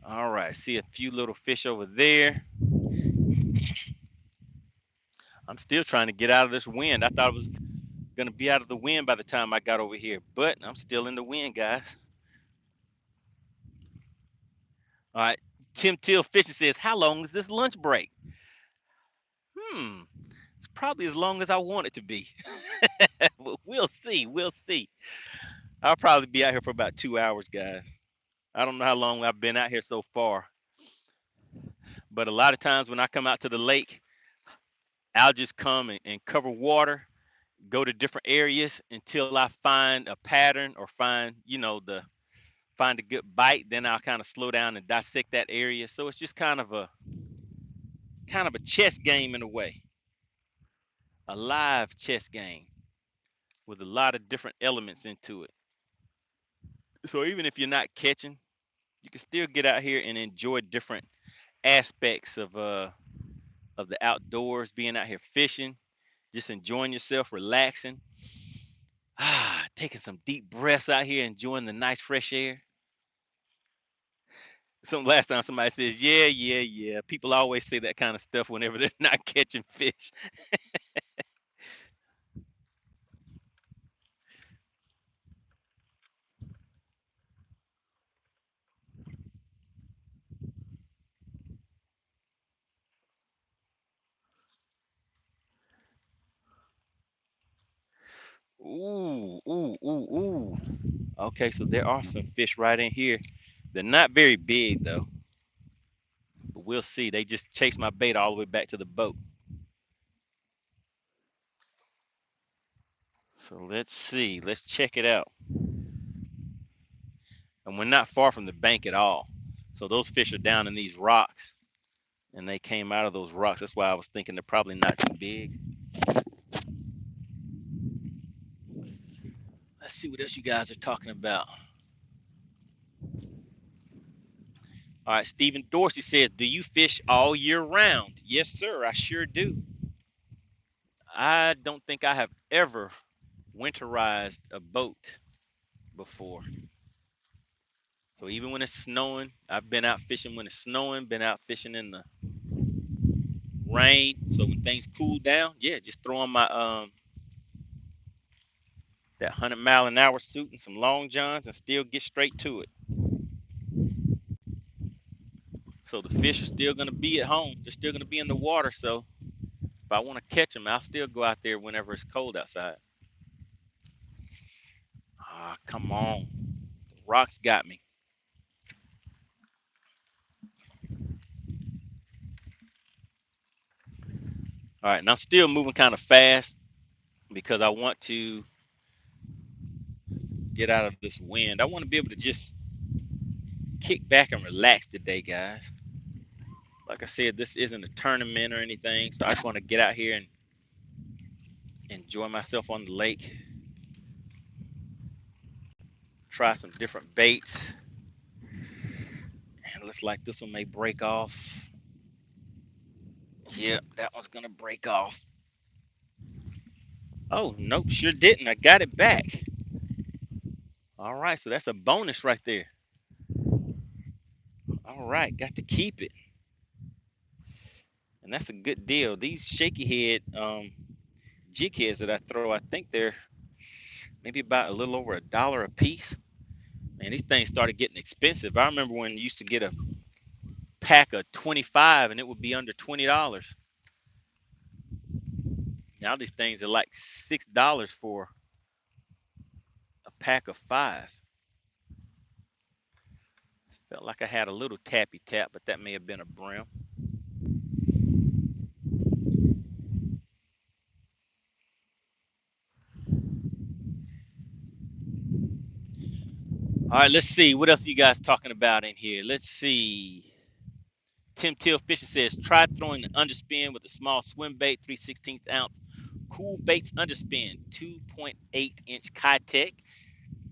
Speaker 1: All right, see a few little fish over there. I'm still trying to get out of this wind. I thought it was going to be out of the wind by the time I got over here, but I'm still in the wind, guys. All right, Tim Till Fishing says, how long is this lunch break? It's probably as long as I want it to be. But we'll see. We'll see. I'll probably be out here for about 2 hours, guys. I don't know how long I've been out here so far, but a lot of times when I come out to the lake, I'll just come and cover water, go to different areas until I find a pattern or find a good bite. Then I'll kind of slow down and dissect that area. So it's just kind of a chess game in a way, a live chess game with a lot of different elements into it. So even if you're not catching, you can still get out here and enjoy different aspects of the outdoors, being out here fishing, just enjoying yourself, relaxing, taking some deep breaths out here, enjoying the nice fresh air. Some last time somebody says, yeah, yeah, yeah. People always say that kind of stuff whenever they're not catching fish. Ooh, ooh, ooh, ooh. Okay, so there are some fish right in here. They're not very big though, but we'll see. They just chased my bait all the way back to the boat. So let's see. Let's check it out. And we're not far from the bank at all. So those fish are down in these rocks, and they came out of those rocks. That's why I was thinking they're probably not too big. Let's see what else you guys are talking about. All right, Stephen Dorsey says, do you fish all year round? Yes, sir, I sure do. I don't think I have ever winterized a boat before. So even when it's snowing, I've been out fishing when it's snowing, been out fishing in the rain. So when things cool down, yeah, just throw on my that 100-mile-an-hour suit and some long johns and still get straight to it. So the fish are still gonna be at home. They're still gonna be in the water. So if I want to catch them, I'll still go out there whenever it's cold outside. Ah, come on. The rocks got me. All right, and I'm still moving kind of fast because I want to get out of this wind. I want to be able to just kick back and relax today, guys. Like I said, this isn't a tournament or anything, so I just want to get out here and enjoy myself on the lake, try some different baits. And it looks like this one may break off. Yeah, that one's gonna break off. Oh, nope, sure didn't. I got it back. All right, so that's a bonus right there. All right, got to keep it. And that's a good deal. These shaky head jig heads that I throw, I think they're maybe about a little over $1 a piece. Man, these things started getting expensive. I remember when you used to get a pack of 25 and it would be under $20. Now these things are like $6 for a pack of 5. Felt like I had a little tappy tap, but that may have been a brim. All right, let's see. What else are you guys talking about in here? Let's see. Tim Till Fisher says, try throwing an underspin with a small swim bait, 3/16 ounce. Cool Baits underspin, 2.8-inch Kitech.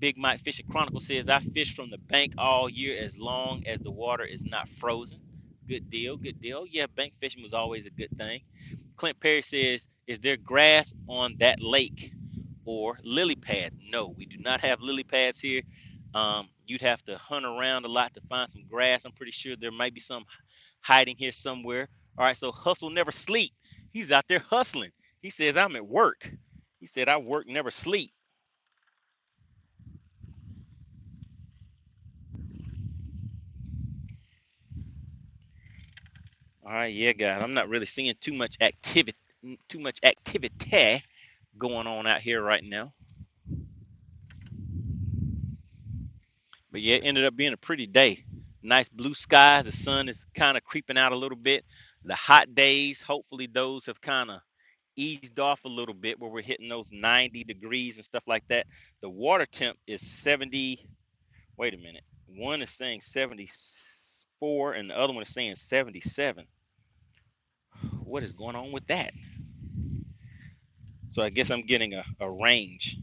Speaker 1: Big Mike Fishing Chronicle says, I fish from the bank all year as long as the water is not frozen. Good deal, good deal. Yeah, bank fishing was always a good thing. Clint Perry says, is there grass on that lake or lily pad? No, we do not have lily pads here. You'd have to hunt around a lot to find some grass. I'm pretty sure there might be some hiding here somewhere. All right, so hustle never sleep. He's out there hustling. He says, I'm at work. He said, I work, never sleep. All All right, yeah, guys. I'm not really seeing too much activity going on out here right now. But yeah, it ended up being a pretty day. Nice blue skies. The sun is kind of creeping out a little bit. The hot days, hopefully those have kind of eased off a little bit where we're hitting those 90 degrees and stuff like that. The water temp is 70. Wait a minute. One is saying 74 and the other one is saying 77. What is going on with that? So I guess I'm getting a range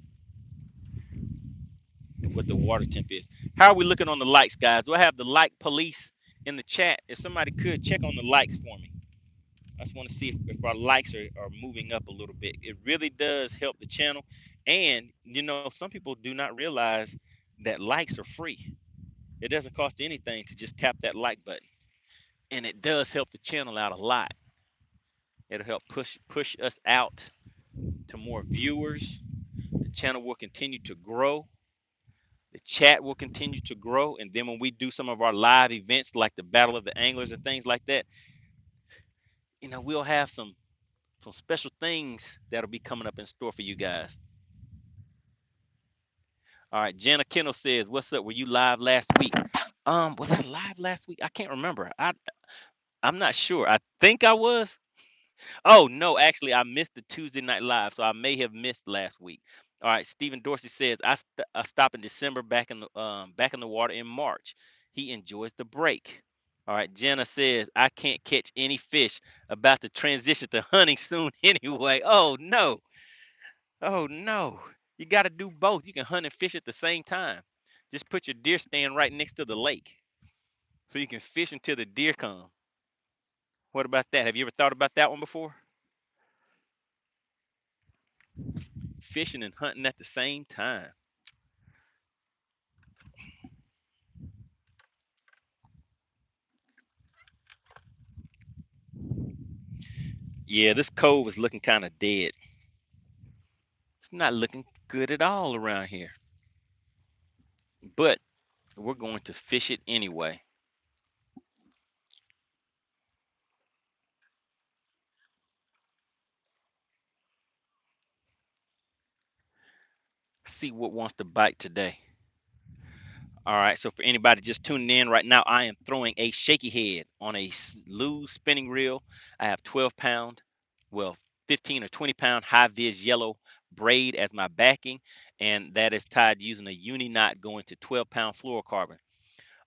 Speaker 1: of what the water temp is. How are we looking on the likes, guys? Do I have the like police in the chat? If somebody could check on the likes for me. I just want to see if our likes are moving up a little bit. It really does help the channel. And, some people do not realize that likes are free. It doesn't cost anything to just tap that like button. And it does help the channel out a lot. It'll help push us out to more viewers. The channel will continue to grow. The chat will continue to grow. And then when we do some of our live events like the Battle of the Anglers and things like that, we'll have some special things that'll be coming up in store for you guys. All right, Jenna Kendall says, "What's up? Were you live last week?" Was I live last week? I can't remember. I'm not sure. I think I was. Oh no, actually, I missed the Tuesday night live, so I may have missed last week. All right, Stephen Dorsey says, I stop in December, back in the water in March. He enjoys the break. All right, Jenna says, I can't catch any fish. About to transition to hunting soon anyway. Oh no. Oh no. You got to do both. You can hunt and fish at the same time. Just put your deer stand right next to the lake so you can fish until the deer come. What about that? Have you ever thought about that one before? Fishing and hunting at the same time. Yeah, this cove is looking kind of dead. It's not looking good at all around here. But we're going to fish it anyway. See what wants to bite today. All right, so for anybody just tuning in right now, I am throwing a shaky head on a loose spinning reel. I have 12-pound, well, 15 or 20-pound high vis yellow braid as my backing, and that is tied using a uni knot going to 12-pound fluorocarbon.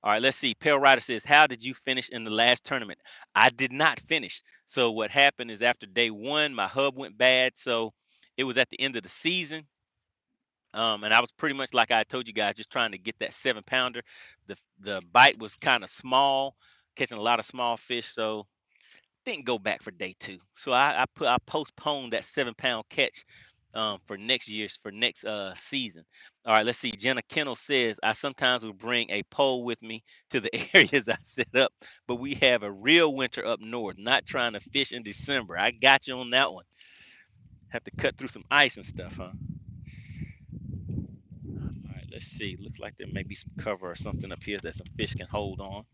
Speaker 1: All right, let's see. Pale Rider says, how did you finish in the last tournament? I did not finish. So what happened is after day one, my hub went bad. So it was at the end of the season. And I was pretty much like I told you guys, just trying to get that 7-pounder. The bite was kind of small, catching a lot of small fish, so didn't go back for day two. So I postponed that 7-pound catch for next season. All right, let's see. Jenna Kennel says I sometimes will bring a pole with me to the areas I set up, but we have a real winter up north. Not trying to fish in December. I got you on that one. Have to cut through some ice and stuff, huh? All right, let's see. Looks like there may be some cover or something up here that some fish can hold on.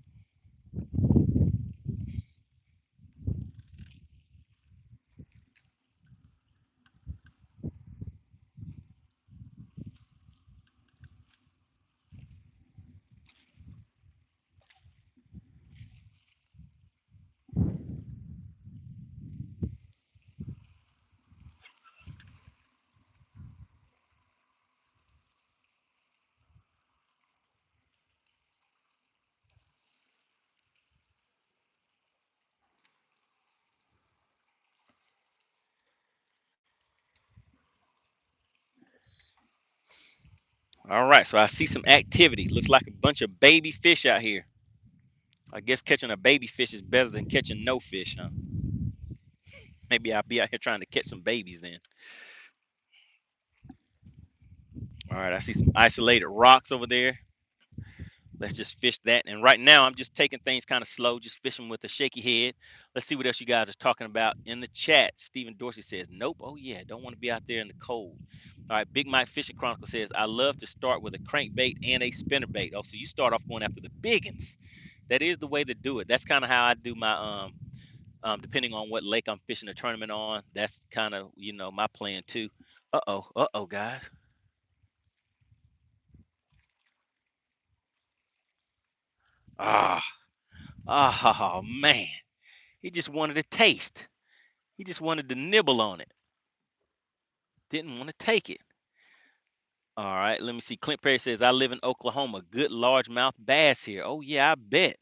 Speaker 1: All right, so I see some activity. Looks like a bunch of baby fish out here. I guess catching a baby fish is better than catching no fish, huh? Maybe I'll be out here trying to catch some babies then. All right, I see some isolated rocks over there. Let's just fish that. And right now, I'm just taking things kind of slow, just fishing with a shaky head. Let's see what else you guys are talking about in the chat. Stephen Dorsey says, nope. Oh, yeah. Don't want to be out there in the cold. All right. Big Mike Fishing Chronicle says, I love to start with a crankbait and a spinnerbait. Oh, so you start off going after the biggins. That is the way to do it. That's kind of how I do Depending on what lake I'm fishing a tournament on, that's kind of, you know, my plan too. Guys. Ah, oh man, he just wanted a taste. He just wanted to nibble on it. Didn't want to take it. All right, let me see. Clint Perry says, I live in Oklahoma. Good largemouth bass here. Oh, yeah, I bet.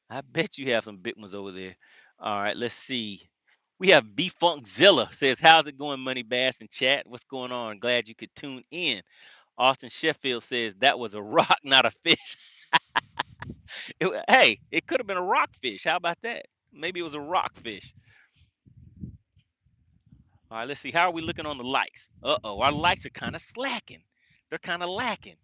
Speaker 1: I bet you have some big ones over there. All right, let's see. We have B Funkzilla says, how's it going, Money Bass in chat? What's going on? Glad you could tune in. Austin Sheffield says, that was a rock, not a fish. Hey, it could have been a rockfish. How about that? Maybe it was a rockfish. All right, let's see. How are we looking on the likes? Uh-oh, our likes are kind of slacking. They're kind of lacking.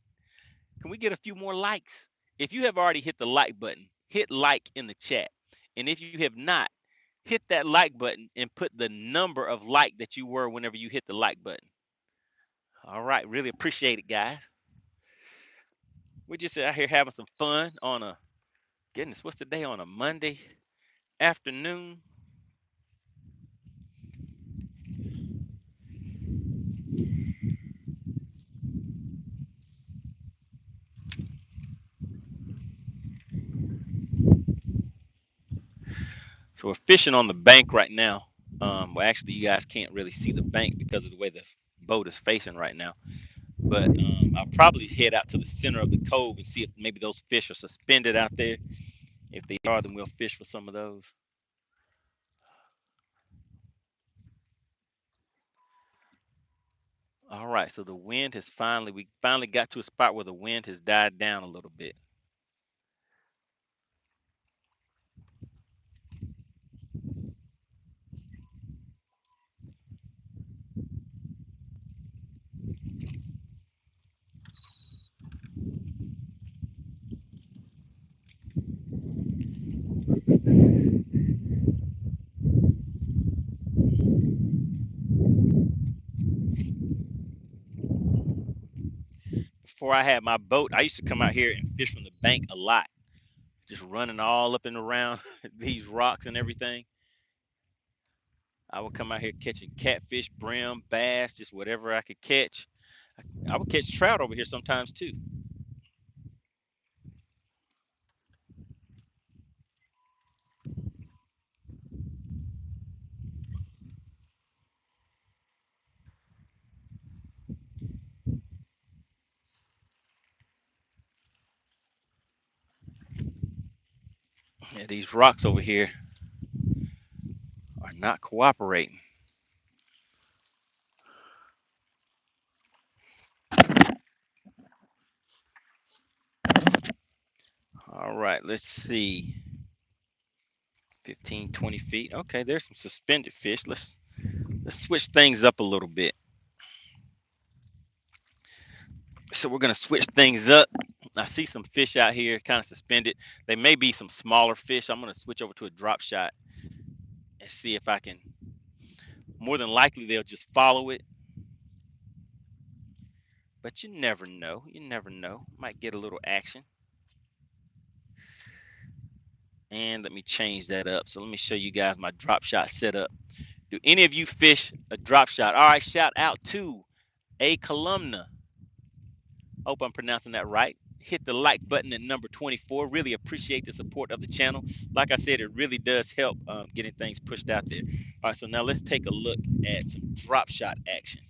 Speaker 1: Can we get a few more likes? If you have already hit the like button, hit like in the chat. And if you have not, hit that like button and put the number of like that you were whenever you hit the like button. All right, really appreciate it, guys. We're just out here having some fun on a, goodness, what's the day, on a Monday afternoon? So we're fishing on the bank right now. Well, actually, you guys can't really see the bank because of the way the boat is facing right now. But I'll probably head out to the center of the cove and see if maybe those fish are suspended out there. If they are, then we'll fish for some of those. All right, so the wind has we finally got to a spot where the wind has died down a little bit. Before I had my boat, I used to come out here and fish from the bank a lot, just running all up and around these rocks and everything. I would come out here catching catfish, brim, bass, just whatever I could catch. I would catch trout over here sometimes too. Yeah, these rocks over here are not cooperating. All right, let's see. 15, 20 feet. Okay, there's some suspended fish. Let's switch things up a little bit. So we're gonna switch things up. I see some fish out here kind of suspended. They may be some smaller fish. I'm gonna switch over to a drop shot and see if I can. More than likely they'll just follow it, but you never know. You never know. Might get a little action. And let me change that up. So let me show you guys my drop shot setup. Do any of you fish a drop shot? All right, shout out to a columna. Hope I'm pronouncing that right. Hit the like button at number 24. Really appreciate the support of the channel. Like I said, it really does help getting things pushed out there. All right, so now let's take a look at some drop shot action.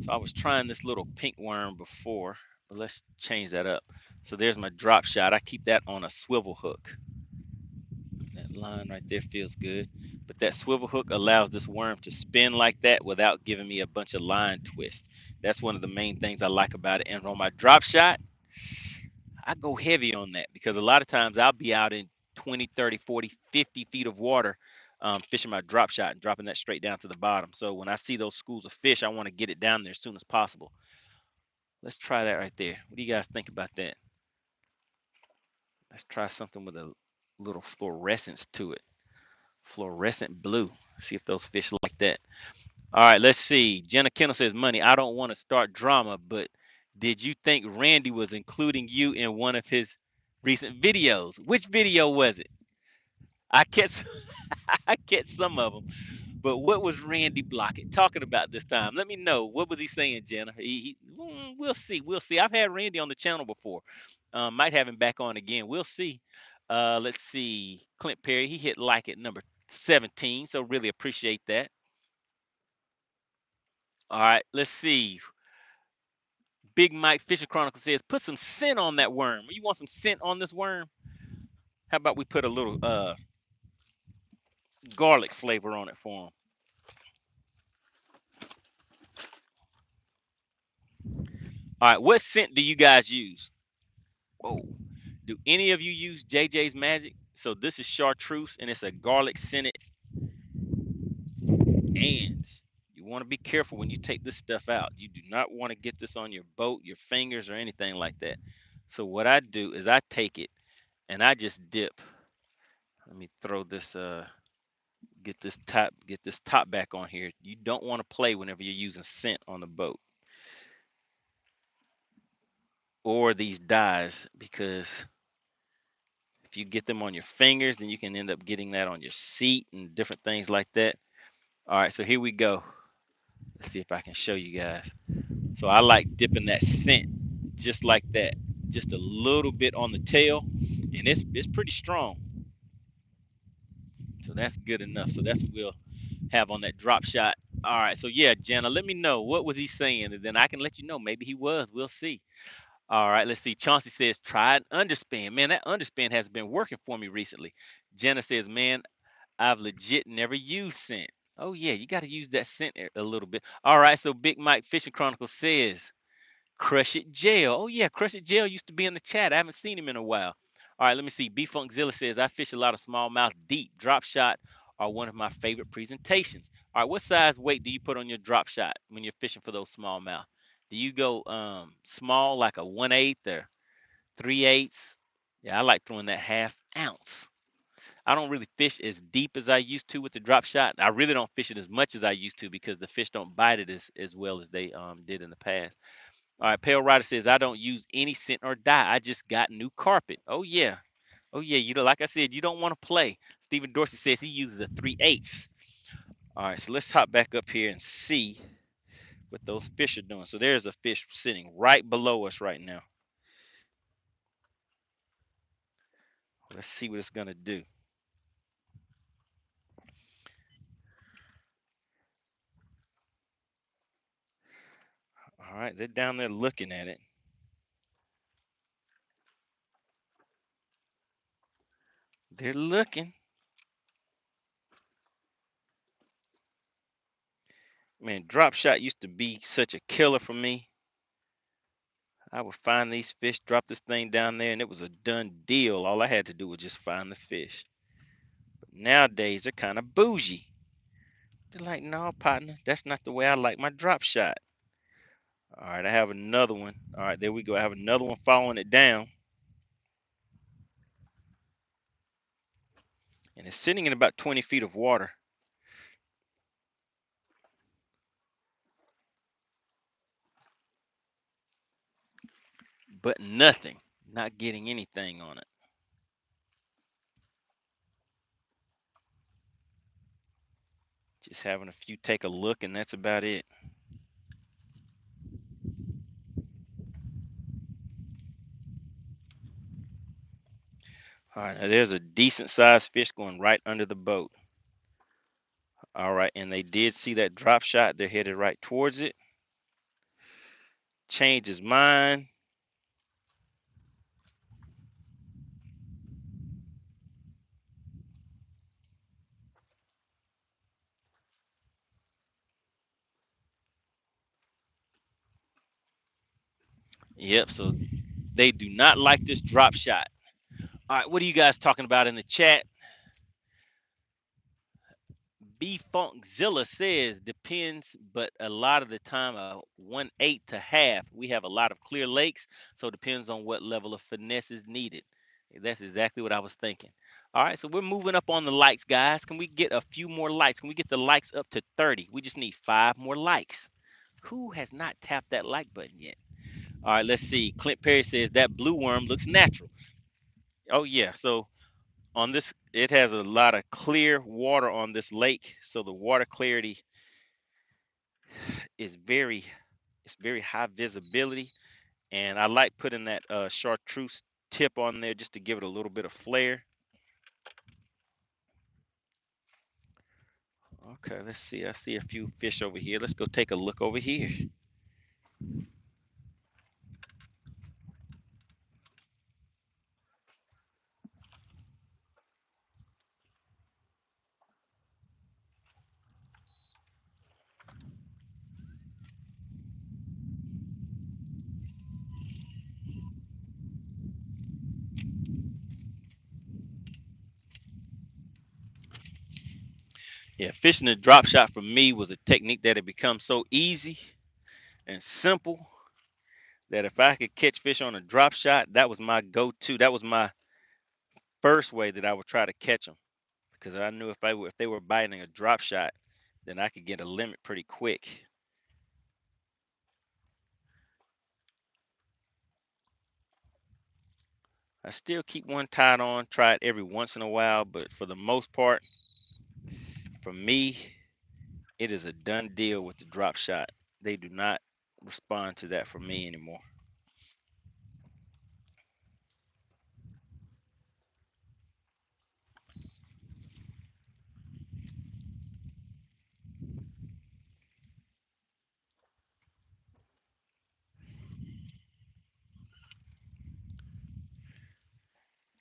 Speaker 1: So I was trying this little pink worm before, but let's change that up. So there's my drop shot. I keep that on a swivel hook. That line right there feels good. But that swivel hook allows this worm to spin like that without giving me a bunch of line twists. That's one of the main things I like about it. And on my drop shot, I go heavy on that because a lot of times I'll be out in 20, 30, 40, 50 feet of water fishing my drop shot and dropping that straight down to the bottom. So when I see those schools of fish, I want to get it down there as soon as possible. Let's try that right there. What do you guys think about that? Let's try something with a little fluorescence to it. Fluorescent blue. See if those fish like that. All right, let's see. Jenna Kendall says, Money, I don't want to start drama, but did you think Randy was including you in one of his recent videos. Which video was it? I catch I catch some of them. But what was Randy Blockett talking about this time? Let me know. What was he saying, Jenna? We'll see. We'll see. I've had Randy on the channel before. Might have him back on again. We'll see. Let's see. Clint Perry, he hit like at number 17, so really appreciate that. All right, let's see. Big Mike Fisher Chronicle says, put some scent on that worm. You want some scent on this worm? How about we put a little garlic flavor on it for him? All right, what scent do you guys use? Whoa. Do any of you use JJ's Magic? So this is chartreuse, and it's a garlic scented. And you want to be careful when you take this stuff out. You do not want to get this on your boat, your fingers, or anything like that. So what I do is I take it and I just dip. Let me throw this get this top back on here. You don't want to play whenever you're using scent on the boat or these dyes, because if you get them on your fingers, then you can end up getting that on your seat and different things like that. All right, so here we go. Let's see if I can show you guys. So I like dipping that scent just like that, just a little bit on the tail, and it's pretty strong. So that's good enough. So that's what we'll have on that drop shot. All right, so yeah, Jenna, let me know, what was he saying, and then I can let you know. Maybe he was. We'll see. All right, let's see. Chauncey says, try an underspin. Man, that underspin has been working for me recently. Jenna says, man, I've legit never used scent. Oh yeah, you got to use that scent a little bit. All right, so Big Mike Fishing Chronicle says, Crush It Jail. Oh yeah, Crush It Jail used to be in the chat. I haven't seen him in a while. All right, let me see. B Funkzilla says, I fish a lot of smallmouth deep. Drop shot are one of my favorite presentations. All right, what size weight do you put on your drop shot when you're fishing for those smallmouth? Do you go small, like a 1/8 or 3/8? Yeah, I like throwing that 1/2 ounce. I don't really fish as deep as I used to with the drop shot. I really don't fish it as much as I used to because the fish don't bite it as well as they did in the past. All right, Pale Rider says, I don't use any scent or dye. I just got new carpet. Oh yeah. Oh yeah, you know, like I said, you don't want to play. Stephen Dorsey says he uses a 3/8. All right, so let's hop back up here and see what those fish are doing. So there's a fish sitting right below us right now. Let's see what it's gonna do. All right, they're down there looking at it. They're looking. Man, drop shot used to be such a killer for me. I would find these fish, drop this thing down there, and it was a done deal. All I had to do was just find the fish. But nowadays, they're kind of bougie. They're like, no, partner, that's not the way I like my drop shot. All right, I have another one. All right, there we go. I have another one following it down. And it's sitting in about 20 feet of water. But nothing. Not getting anything on it. Just having a few take a look, and that's about it. All right, now there's a decent sized fish going right under the boat. All right, and they did see that drop shot. They're headed right towards it. Change his mind. Yep, so they do not like this drop shot. All right, what are you guys talking about in the chat? B Funkzilla says depends, but a lot of the time 1/8 to half. We have a lot of clear lakes, so it depends on what level of finesse is needed. That's exactly what I was thinking. All right, so we're moving up on the likes, guys. Can we get a few more likes? Can we get the likes up to 30? We just need 5 more likes. Who has not tapped that like button yet? All right, let's see. Clint Perry says that blue worm looks natural. Oh yeah. So on this, it has a lot of clear water on this lake. So the water clarity is it's very high visibility. And I like putting that chartreuse tip on there just to give it a little bit of flair. Okay, let's see. I see a few fish over here. Let's go take a look over here. Yeah, fishing the drop shot for me was a technique that had become so easy and simple that if I could catch fish on a drop shot, that was my go-to. That was my first way that I would try to catch them because I knew if they were biting a drop shot, then I could get a limit pretty quick. I still keep one tied on, try it every once in a while, but for the most part, for me, it is a done deal with the drop shot. They do not respond to that for me anymore.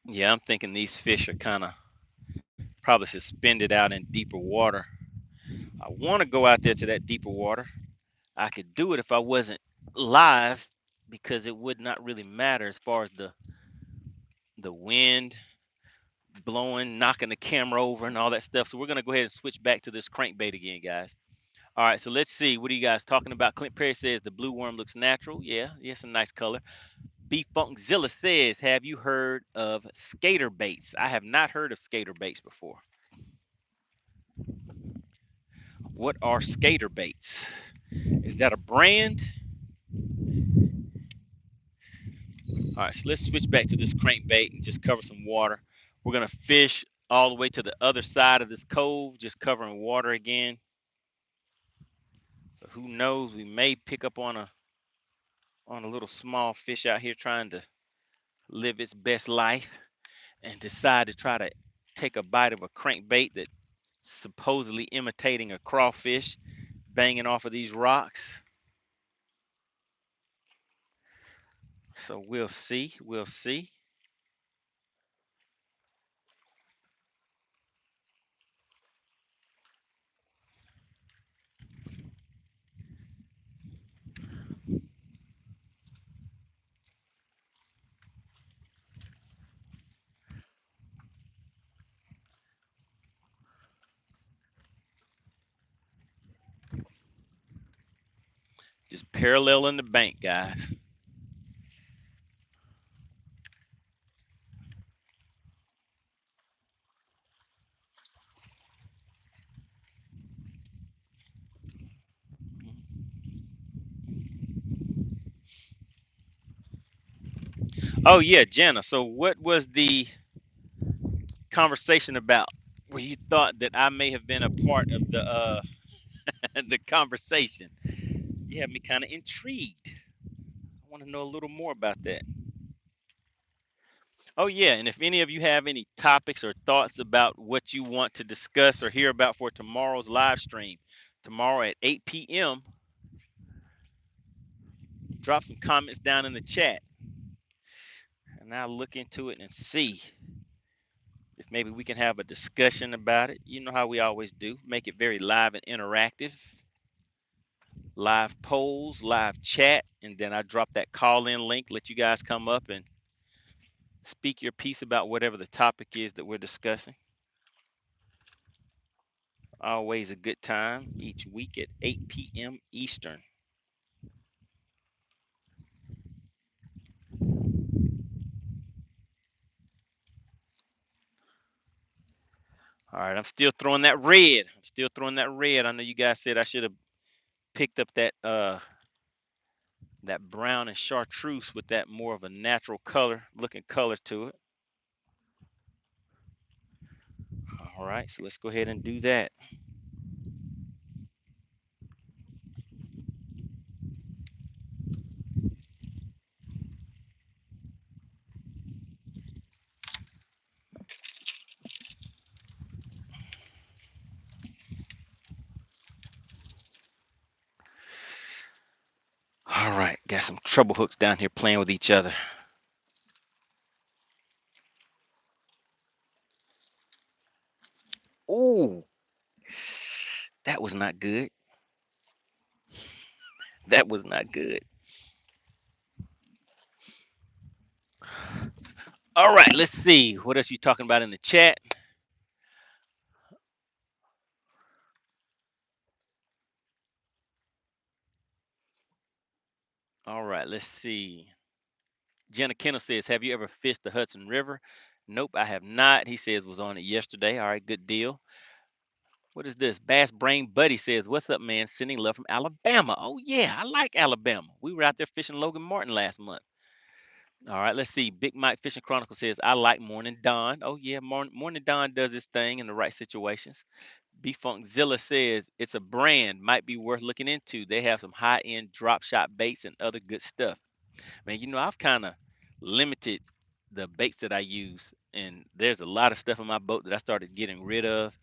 Speaker 1: Yeah, I'm thinking these fish are kind of probably suspended out in deeper water. I want to go out there to that deeper water. I could do it if I wasn't live because it would not really matter as far as the wind blowing, knocking the camera over and all that stuff. So we're gonna go ahead and switch back to this crankbait again, guys. All right, so let's see. What are you guys talking about? Clint Perry says the blue worm looks natural. Yeah, it's a nice color. B Funkzilla says, have you heard of skater baits? I have not heard of skater baits before. What are skater baits? Is that a brand? All right, so let's switch back to this crankbait and just cover some water. We're gonna fish all the way to the other side of this cove, just covering water again. So who knows? We may pick up on a little small fish out here trying to live its best life and decide to try to take a bite of a crankbait that's supposedly imitating a crawfish, banging off of these rocks. So we'll see. We'll see. Just paralleling the bank, guys. Oh yeah, Jana. So what was the conversation about? Where you thought that I may have been a part of the the conversation? You have me kind of intrigued. I want to know a little more about that. Oh yeah, and if any of you have any topics or thoughts about what you want to discuss or hear about for tomorrow's live stream, tomorrow at 8 p.m., drop some comments down in the chat, and I'll look into it and see if maybe we can have a discussion about it. You know how we always do, make it very live and interactive. Live polls, live chat, and then I drop that call-in link, let you guys come up and speak your piece about whatever the topic is that we're discussing. Always a good time each week at 8 p.m. Eastern. All right, I'm still throwing that red. I'm still throwing that red. I know you guys said I should have picked up that brown and chartreuse with that more of a natural color looking color to it. All right, so let's go ahead and do that. All right, got some trouble hooks down here playing with each other. Ooh, that was not good. That was not good. All right, let's see. What else you talking about in the chat? All right, let's see. Jenna Kendall says, have you ever fished the Hudson River? Nope, I have not. He says was on it yesterday. All right, good deal. What is this? Bass Brain Buddy says, what's up, man? Sending love from Alabama. Oh, yeah, I like Alabama. We were out there fishing Logan Martin last month. All right, let's see. Big Mike Fishing Chronicle says, I like Morning Dawn. Oh, yeah, Morning Dawn does its thing in the right situations. B Funkzilla says, it's a brand, might be worth looking into. They have some high end drop shot baits and other good stuff. Man, I've kind of limited the baits that I use, and there's a lot of stuff in my boat that I started getting rid of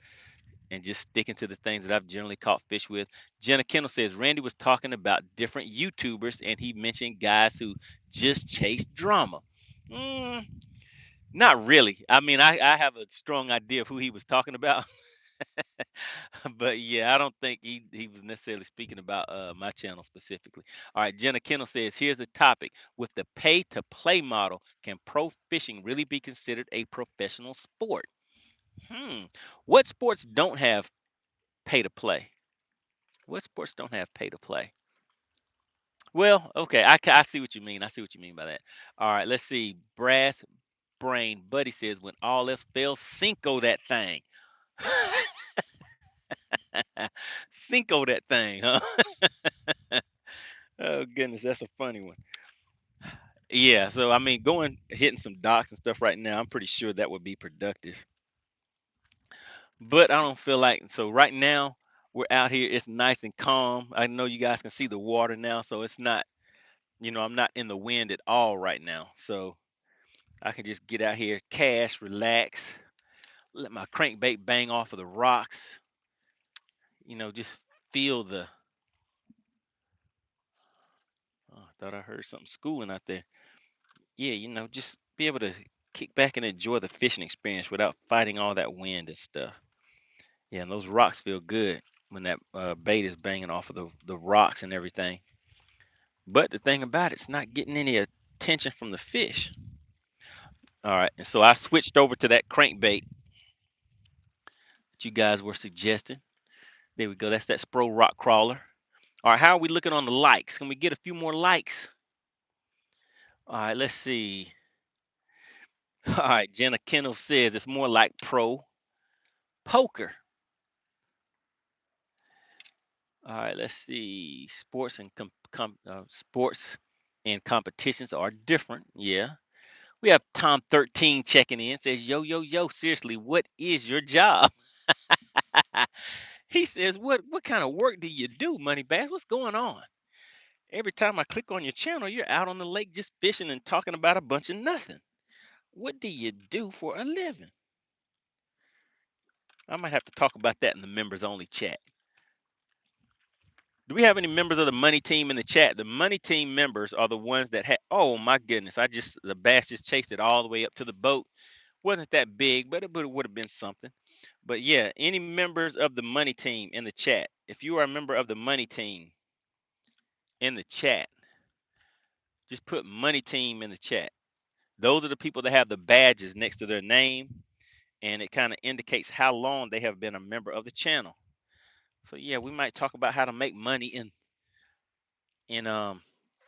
Speaker 1: and just sticking to the things that I've generally caught fish with. Jenna Kendall says Randy was talking about different YouTubers, and he mentioned guys who just chase drama. Mm, not really. I mean, I have a strong idea of who he was talking about, but yeah, I don't think he was necessarily speaking about my channel specifically. All right, Jenna Kendall says, here's a topic. With the pay to play model, can pro fishing really be considered a professional sport? What sports don't have pay to play? What sports don't have pay to play? Well, okay, I see what you mean. I see what you mean by that. All right, let's see. Brass Brain Buddy says, when all else fails, Cinco that thing. Cinco that thing, huh? Oh goodness, that's a funny one. Yeah, so I mean, going hitting some docks and stuff right now, I'm pretty sure that would be productive. But I don't feel like so right now we're out here. It's nice and calm. I know you guys can see the water now, so it's not, I'm not in the wind at all right now. So I can just get out here, cash, relax, let my crankbait bang off of the rocks, just feel the oh, I thought I heard something schooling out there. Yeah, just be able to kick back and enjoy the fishing experience without fighting all that wind and stuff. Yeah, and those rocks feel good when that bait is banging off of the rocks and everything. But the thing about it's not getting any attention from the fish. All right, and so I switched over to that crankbait that you guys were suggesting. There we go. That's that Spro Rock Crawler. All right, how are we looking on the likes? Can we get a few more likes? All right, let's see. All right, Jenna Kendall says it's more like pro poker. All right, let's see. Sports and competitions are different. Yeah. We have Tom 13 checking in. Says, yo, yo, yo, seriously, what is your job? He says, what kind of work do you do, Money Bass? What's going on? Every time I click on your channel, you're out on the lake just fishing and talking about a bunch of nothing. What do you do for a living? I might have to talk about that in the members only chat. Do we have any members of the money team in the chat? The money team members are the ones that had, oh my goodness, the bass just chased it all the way up to the boat. Wasn't that big, but it would have been something. But yeah, any members of the money team in the chat, if you are a member of the money team in the chat, just put money team in the chat. Those are the people that have the badges next to their name, and it kind of indicates how long they have been a member of the channel. So yeah, we might talk about how to make money in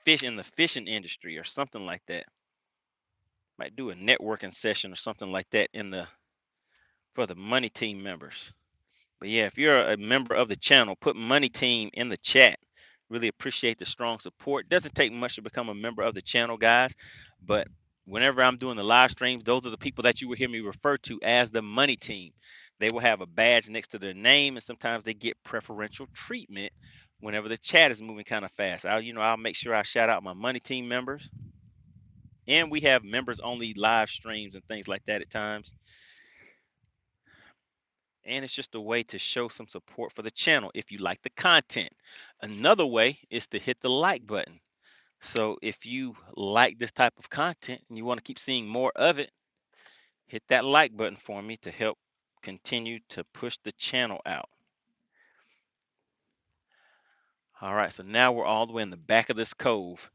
Speaker 1: fish in the fishing industry or something like that. Might do a networking session or something like that for the money team members. But yeah, if you're a member of the channel, put money team in the chat. Really appreciate the strong support. Doesn't take much to become a member of the channel, guys. But whenever I'm doing the live streams, those are the people that you will hear me refer to as the money team. They will have a badge next to their name, and sometimes they get preferential treatment whenever the chat is moving kind of fast. I'll make sure I shout out my money team members, and we have members only live streams and things like that at times. And it's just a way to show some support for the channel if you like the content. Another way is to hit the like button. So if you like this type of content and you want to keep seeing more of it, hit that like button for me to help continue to push the channel out. All right, so now we're all the way in the back of this cove.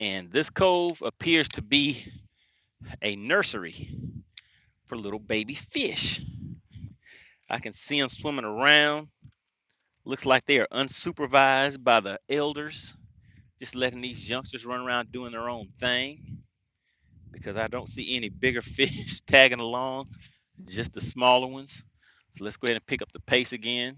Speaker 1: And this cove appears to be a nursery for little baby fish. I can see them swimming around. Looks like they are unsupervised by the elders, just letting these youngsters run around doing their own thing, because I don't see any bigger fish tagging along, just the smaller ones. So let's go ahead and pick up the pace again.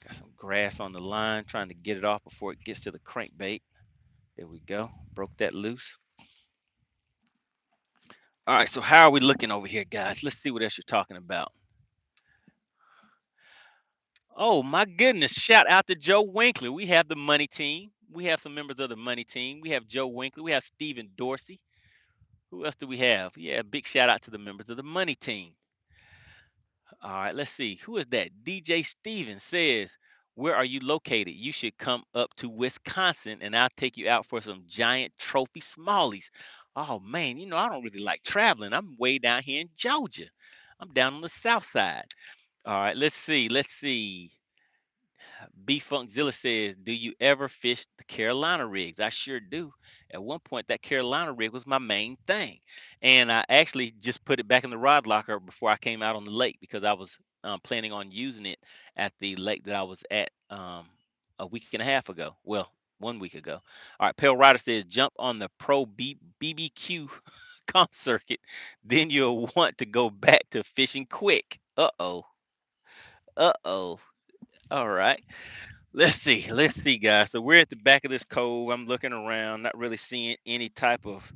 Speaker 1: Got some grass on the line, trying to get it off before it gets to the crankbait. There we go. Broke that loose. All right, so how are we looking over here, guys? Let's see what else you're talking about. Oh, my goodness. Shout out to Joe Winkler. We have the money team. We have some members of the money team. We have Joe Winkler. We have Stephen Dorsey. Who else do we have? Yeah, big shout out to the members of the money team. All right, let's see. Who is that? DJ Steven says, "Where are you located? You should come up to Wisconsin and I'll take you out for some giant trophy smallies." Oh man, I don't really like traveling. I'm way down here in Georgia. I'm down on the south side. All right, let's see. Let's see. B Funkzilla says, "Do you ever fish the Carolina rigs?" I sure do. At one point, that Carolina rig was my main thing, and I actually just put it back in the rod locker before I came out on the lake, because I was planning on using it at the lake that I was at a week and a half ago. Well, 1 week ago. All right, Pale Rider says, "Jump on the Pro BBQ comp circuit, then you'll want to go back to fishing quick." Uh oh. Uh oh. All right. Let's see. Let's see, guys. So we're at the back of this cove. I'm looking around, not really seeing any type of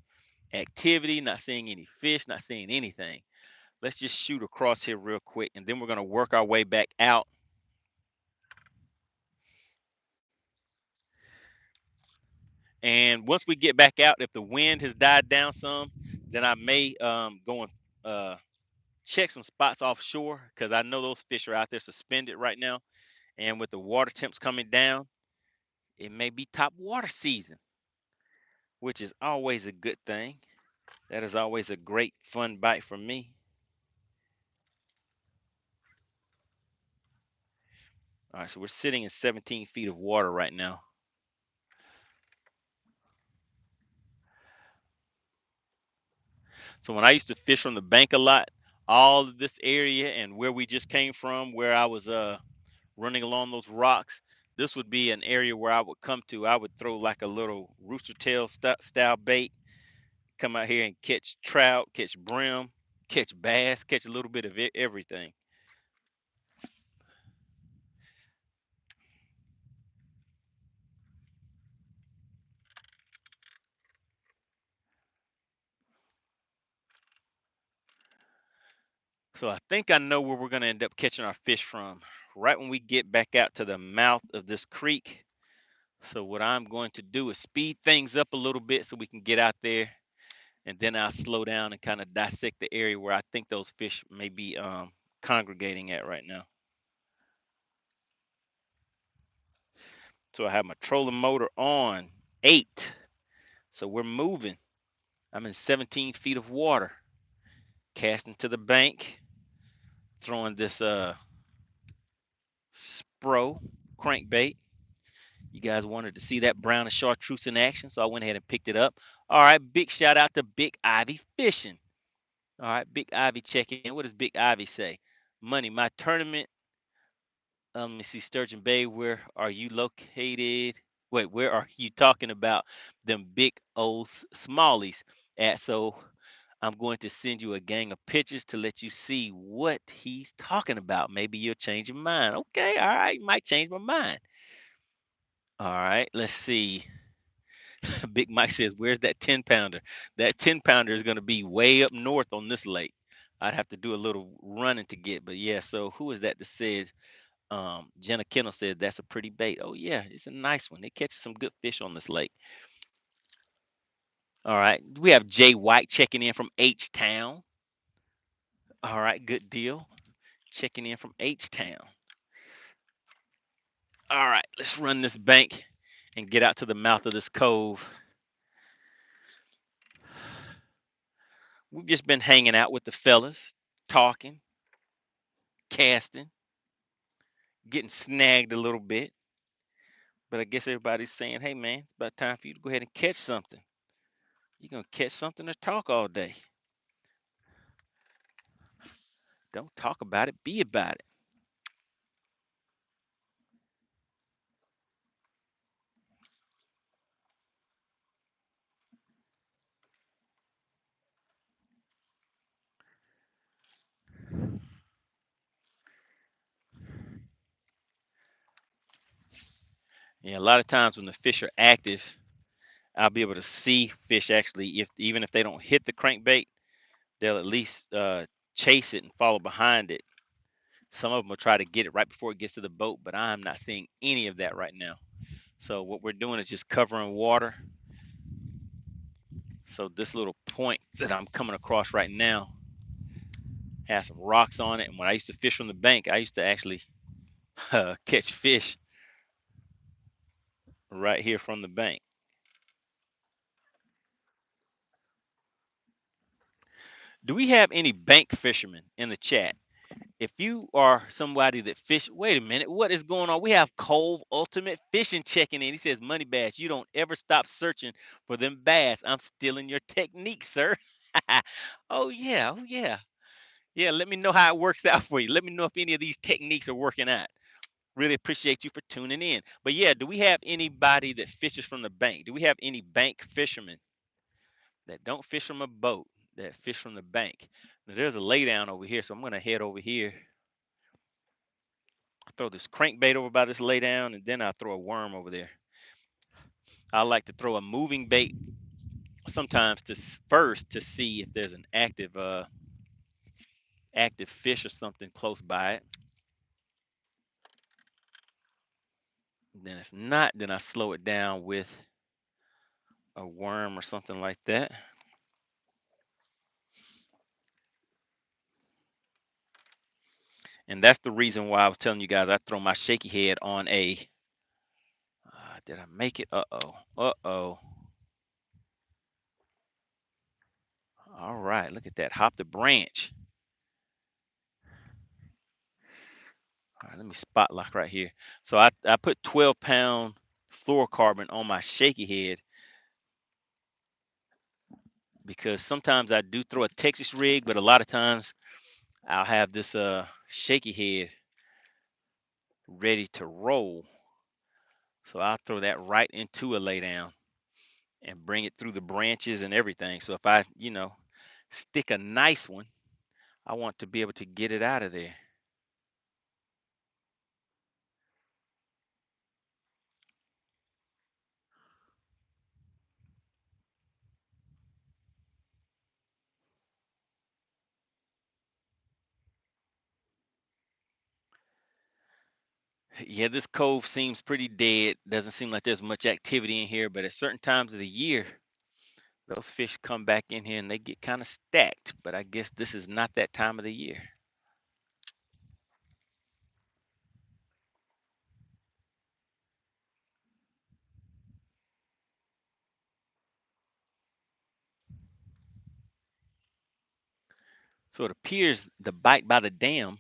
Speaker 1: activity, not seeing any fish, not seeing anything. Let's just shoot across here real quick, and then we're going to work our way back out. And once we get back out, if the wind has died down some, then I may go and check some spots offshore, because I know those fish are out there suspended right now. And with the water temps coming down, it may be top water season, which is always a good thing. That is always a great fun bite for me. All right, so we're sitting in 17 feet of water right now. So when I used to fish from the bank a lot, all of this area and where we just came from, where I was running along those rocks, this would be an area where I would come to. I would throw like a little rooster tail style bait, come out here and catch trout, catch brim, catch bass, catch a little bit of everything. So I think I know where we're going to end up catching our fish from. Right when we get back out to the mouth of this creek. So what I'm going to do is speed things up a little bit so we can get out there, and then I'll slow down and kind of dissect the area where I think those fish may be congregating at right now. So I have my trolling motor on 8. So we're moving. I'm in 17 feet of water, casting to the bank, throwing this Spro crankbait. You guys wanted to see that brown and chartreuse in action, so I went ahead and picked it up. All right, big shout out to Big Ivy Fishing. All right, Big Ivy checking in. What does Big Ivy say? Money, my tournament. Let me see, Sturgeon Bay. Where are you located? Wait, where are you talking about them big old smallies at? So I'm going to send you a gang of pictures to let you see what he's talking about. Maybe you'll change your mind. Okay, all right, might change my mind. All right, let's see. Big Mike says, "Where's that 10-pounder?" That 10-pounder is going to be way up north on this lake. I'd have to do a little running to get, but yeah. So who is that said? Jenna Kennel said that's a pretty bait. Oh yeah, it's a nice one. They catch some good fish on this lake. All right, we have Jay White checking in from H Town. All right, good deal. Checking in from H Town. All right, let's run this bank and get out to the mouth of this cove. We've just been hanging out with the fellas, talking, casting, getting snagged a little bit. But I guess everybody's saying, hey, man, it's about time for you to go ahead and catch something. You're going to catch something to talk all day. Don't talk about it, be about it. Yeah, a lot of times when the fish are active, I'll be able to see fish actually, if even if they don't hit the crankbait, they'll at least chase it and follow behind it. Some of them will try to get it right before it gets to the boat, but I'm not seeing any of that right now. So what we're doing is just covering water. So this little point that I'm coming across right now has some rocks on it. And when I used to fish from the bank, I used to actually catch fish right here from the bank. Do we have any bank fishermen in the chat? If you are somebody that fish, wait a minute, what is going on? We have Cove Ultimate Fishing checking in. He says, MoneyBass, you don't ever stop searching for them bass. I'm stealing your technique, sir. Oh yeah, oh yeah. Yeah, let me know how it works out for you. Let me know if any of these techniques are working out. Really appreciate you for tuning in. But yeah, do we have anybody that fishes from the bank? Do we have any bank fishermen that don't fish from a boat, that fish from the bank? Now, there's a laydown over here, so I'm gonna head over here. I throw this crankbait over by this laydown, and then I throw a worm over there. I like to throw a moving bait sometimes first to see if there's an active fish or something close by it. And then if not, then I slow it down with a worm or something like that. And that's the reason why I was telling you guys I throw my shaky head on a. Did I make it? Uh-oh. Uh-oh. All right, look at that. Hop the branch. All right, let me spot lock right here. So I put 12-pound fluorocarbon on my shaky head because sometimes I do throw a Texas rig, but a lot of times I'll have this shaky head ready to roll. So I'll throw that right into a laydown and bring it through the branches and everything. So if I, stick a nice one, I want to be able to get it out of there. Yeah, this cove seems pretty dead. Doesn't seem like there's much activity in here, but at certain times of the year, those fish come back in here and they get kind of stacked. But I guess this is not that time of the year. So it appears the bite by the dam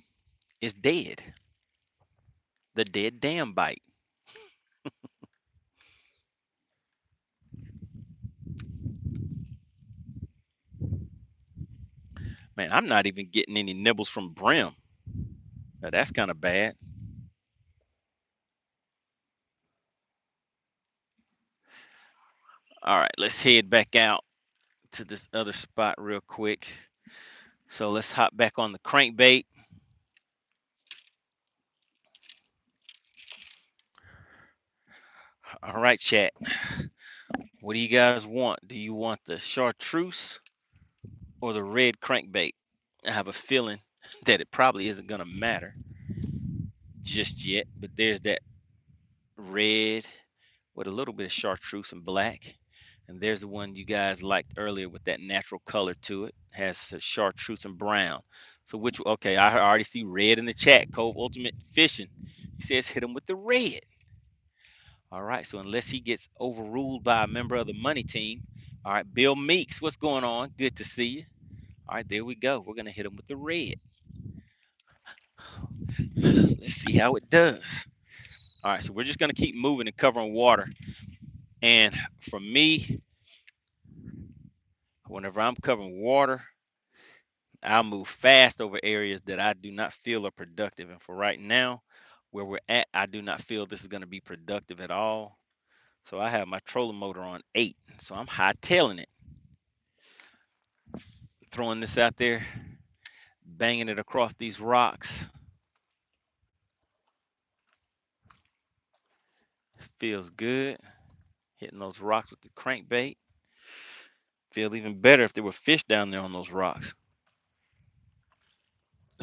Speaker 1: is dead. The dead dam bite. Man, I'm not even getting any nibbles from brim. Now, that's kind of bad. All right, let's head back out to this other spot real quick. So let's hop back on the crankbait. All right, chat. What do you guys want? Do you want the chartreuse or the red crankbait? I have a feeling that it probably isn't going to matter just yet, but there's that red with a little bit of chartreuse and black. And there's the one you guys liked earlier with that natural color to it. Has a chartreuse and brown. So which, okay, I already see red in the chat. Cove Ultimate Fishing. He says hit him with the red. All right, so unless he gets overruled by a member of the money team. All right, Bill Meeks, what's going on? Good to see you. All right, there we go. We're going to hit him with the red. Let's see how it does. All right, so we're just going to keep moving and covering water. And for me, whenever I'm covering water, I'll move fast over areas that I do not feel are productive. And for right now, where we're at, I do not feel this is going to be productive at all. So I have my trolling motor on 8. So I'm hightailing it, throwing this out there, banging it across these rocks. Feels good. Hitting those rocks with the crankbait. Feel even better if there were fish down there on those rocks.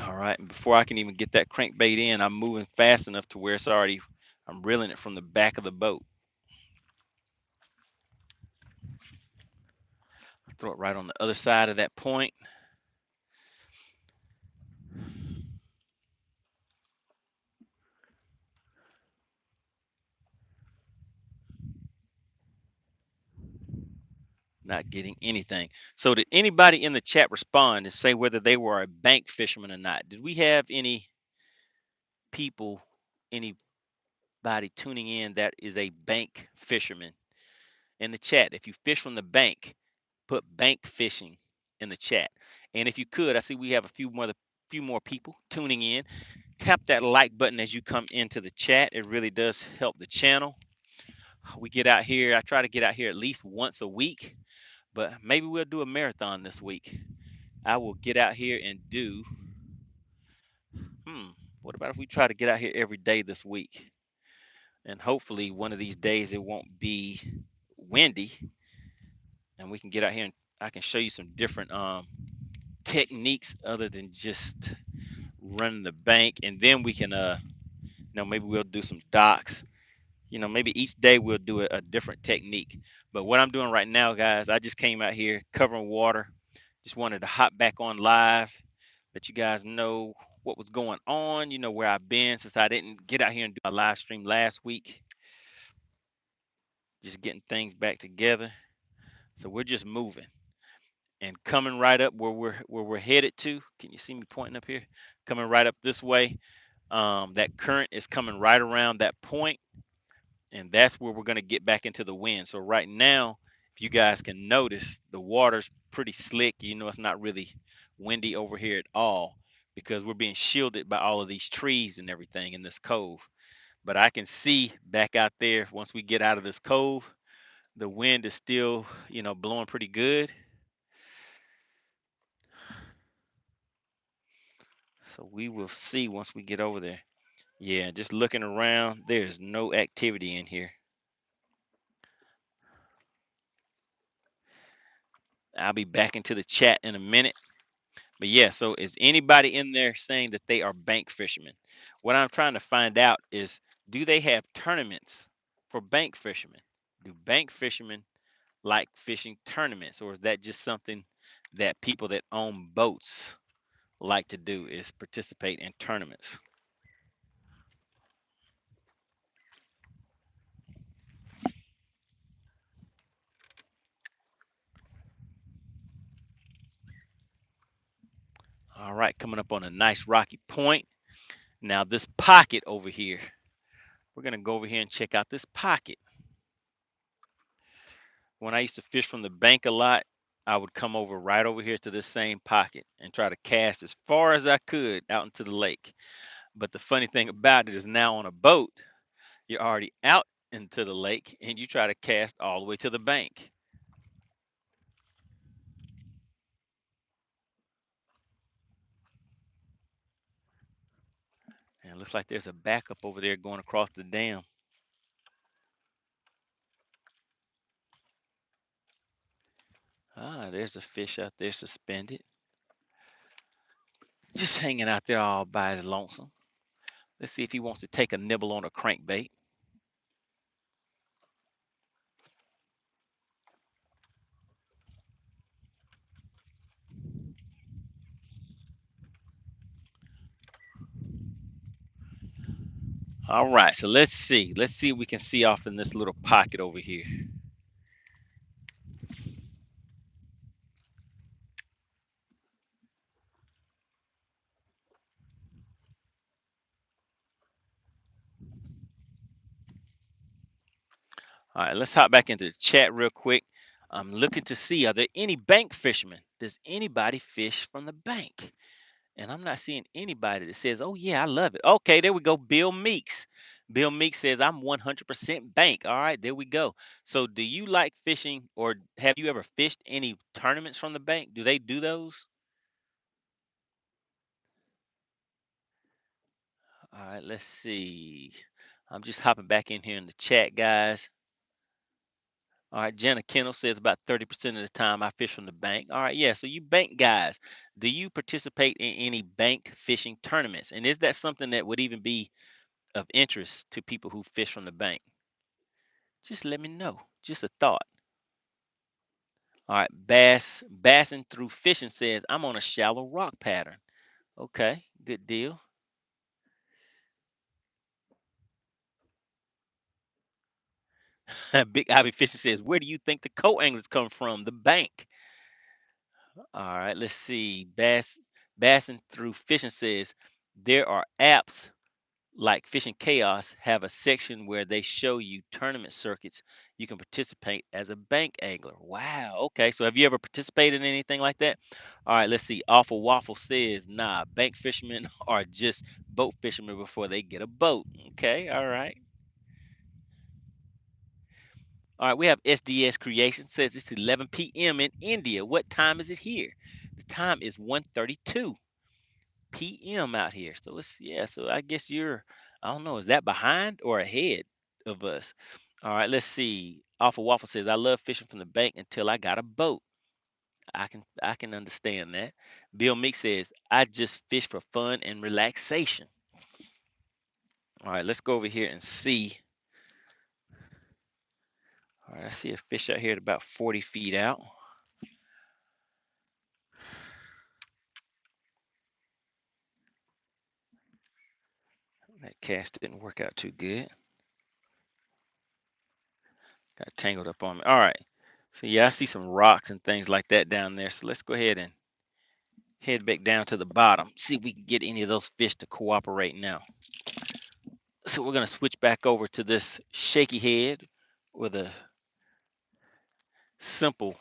Speaker 1: All right, and before I can even get that crankbait in, I'm moving fast enough to where it's already, I'm reeling it from the back of the boat. Throw it right on the other side of that point. Not getting anything. So did anybody in the chat respond and say whether they were a bank fisherman or not? Did we have any people, anybody tuning in that is a bank fisherman in the chat? If you fish from the bank, put bank fishing in the chat. And if you could, I see we have a few more people tuning in. Tap that like button as you come into the chat. It really does help the channel. We get out here. I try to get out here at least once a week, but maybe we'll do a marathon this week. I will get out here and do, what about if we try to get out here every day this week? And hopefully one of these days it won't be windy and we can get out here and I can show you some different techniques other than just running the bank. And then we can, maybe we'll do some docks. Maybe each day we'll do a different technique. But what I'm doing right now, guys, I just came out here covering water. Just wanted to hop back on live, let you guys know what was going on, where I've been since I didn't get out here and do my live stream last week. Just getting things back together. So we're just moving and coming right up where we're headed to. Can you see me pointing up here? Coming right up this way. That current is coming right around that point, and that's where we're going to get back into the wind. So right now, if you guys can notice, the water's pretty slick. It's not really windy over here at all because we're being shielded by all of these trees and everything in this cove. But I can see back out there, once we get out of this cove, the wind is still, blowing pretty good. So we will see once we get over there. Yeah, just looking around, there's no activity in here. I'll be back into the chat in a minute. But yeah, so is anybody in there saying that they are bank fishermen? What I'm trying to find out is, do they have tournaments for bank fishermen? Do bank fishermen like fishing tournaments, or is that just something that people that own boats like to do, is participate in tournaments? All right, coming up on a nice rocky point. Now this pocket over here, we're gonna go over here and check out this pocket. When I used to fish from the bank a lot, I would come over right over here to this same pocket and try to cast as far as I could out into the lake. But the funny thing about it is, now on a boat, you're already out into the lake and you try to cast all the way to the bank. And it looks like there's a backup over there going across the dam. Ah, there's a fish out there suspended, just hanging out there all by his lonesome. Let's see if he wants to take a nibble on a crankbait. All right, so let's see. Let's see if we can see off in this little pocket over here. All right, let's hop back into the chat real quick. I'm looking to see, are there any bank fishermen? Does anybody fish from the bank? And I'm not seeing anybody that says, "Oh yeah, I love it." Okay, there we go. Bill Meeks. Bill Meeks says, "I'm 100% bank." All right, there we go. So, do you like fishing, or have you ever fished any tournaments from the bank? Do they do those? All right, let's see. I'm just hopping back in here in the chat, guys. All right, Jenna Kendall says about 30% of the time I fish from the bank. All right, yeah. So you bank guys, do you participate in any bank fishing tournaments? And is that something that would even be of interest to people who fish from the bank? Just let me know. Just a thought. All right, Bassing Through Fishing says I'm on a shallow rock pattern. Okay, good deal. Big Ivy Fishing says, where do you think the co-anglers come from? The bank. All right, let's see. Bassing Through Fishing says there are apps like Fishing Chaos have a section where they show you tournament circuits you can participate as a bank angler. Wow. Okay. So have you ever participated in anything like that? All right. Let's see. Awful Waffle says, nah, bank fishermen are just boat fishermen before they get a boat. Okay. All right. All right. We have SDS Creation says it's 11 p.m. in India. What time is it here? The time is 1:32 p.m. out here. So it's, yeah, so I guess you're, I don't know, is that behind or ahead of us? All right, let's see. Awful Waffle says, I love fishing from the bank until I got a boat. I can understand that. Bill Meek says, I just fish for fun and relaxation. All right, let's go over here and see. All right, I see a fish out here at about 40 feet out. That cast didn't work out too good. Got tangled up on me. All right. So yeah, I see some rocks and things like that down there. So let's go ahead and head back down to the bottom. See if we can get any of those fish to cooperate now. So we're gonna switch back over to this shaky head with a simple,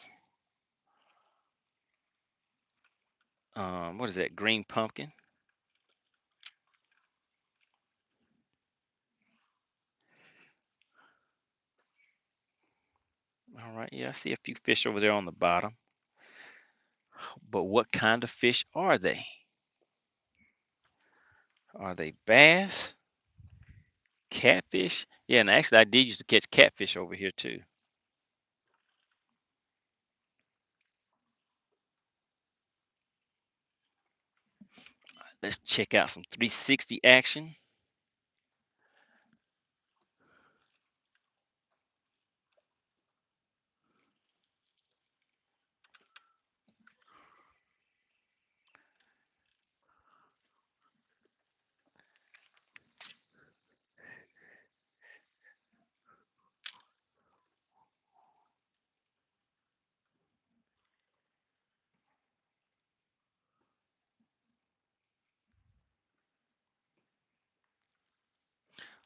Speaker 1: what is that? Green pumpkin. All right. Yeah, I see a few fish over there on the bottom. But what kind of fish are they? Are they bass? Catfish? Yeah, and actually I did used to catch catfish over here too. Let's check out some 360 action.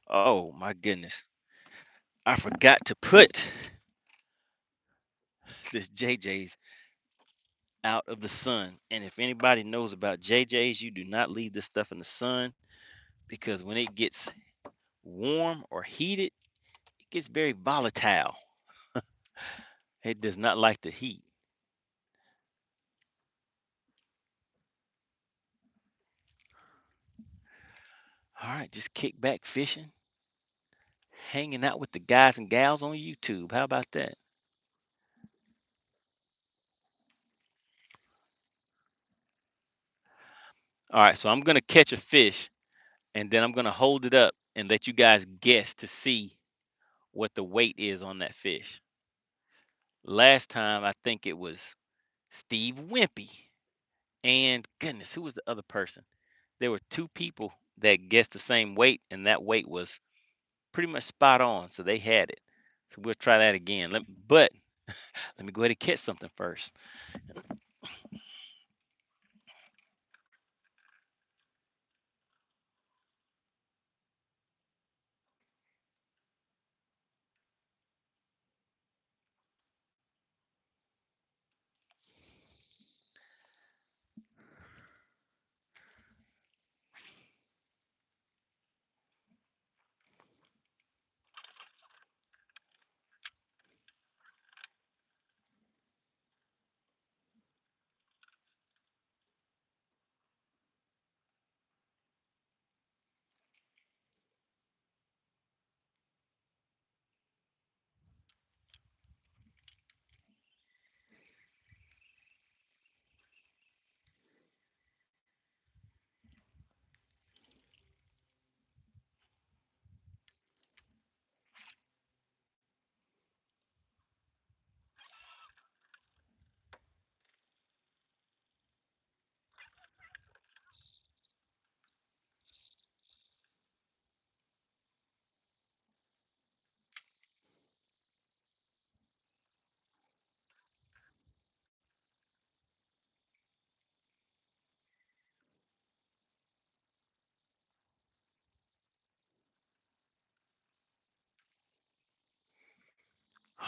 Speaker 1: Oh my goodness. I forgot to put this JJ's out of the sun. And if anybody knows about JJ's, you do not leave this stuff in the sun because when it gets warm or heated, it gets very volatile. It does not like the heat. All right, just kick back fishing, hanging out with the guys and gals on YouTube. How about that? All right, so I'm gonna catch a fish, and then I'm gonna hold it up and let you guys guess to see what the weight is on that fish. Last time, I think it was Steve Wimpy, and goodness, who was the other person? There were two people that guessed the same weight, and that weight was pretty much spot on. So they had it. So we'll try that again. But let me go ahead and catch something first.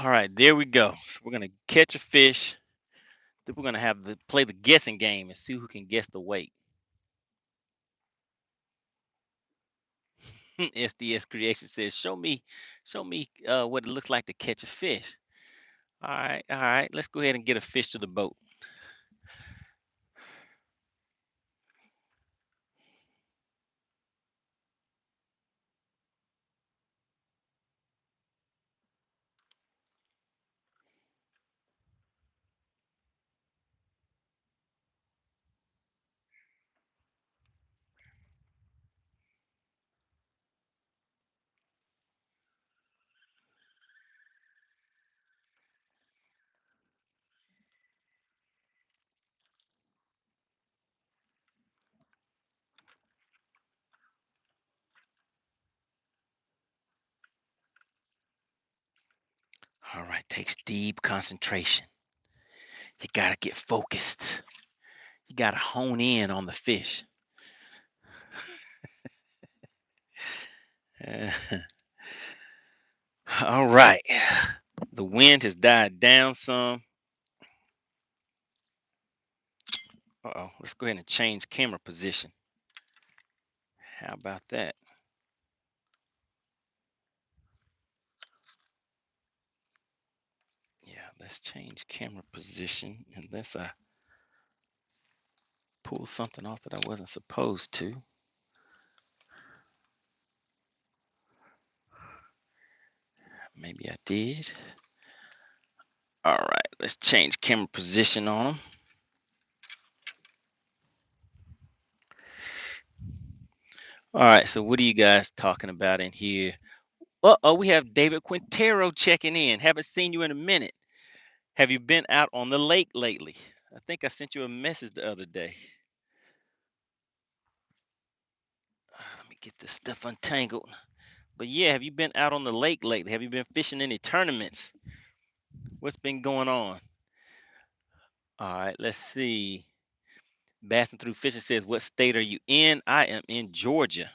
Speaker 1: All right, there we go. So we're gonna catch a fish. Then we're gonna have the play the guessing game and see who can guess the weight. SDS Creation says, show me what it looks like to catch a fish. All right. Let's go ahead and get a fish to the boat. All right, takes deep concentration. You gotta get focused. You gotta hone in on the fish. Uh, all right. The wind has died down some. Uh-oh. Let's go ahead and change camera position. How about that? Yeah, let's change camera position unless I pull something off that I wasn't supposed to. Maybe I did. All right, let's change camera position on them. All right, so what are you guys talking about in here? Uh-oh, we have David Quintero checking in. Haven't seen you in a minute. Have you been out on the lake lately? I think I sent you a message the other day. Let me get this stuff untangled. But yeah, have you been out on the lake lately? Have you been fishing any tournaments? What's been going on? All right, let's see. Basting through fishing says, what state are you in? I am in Georgia.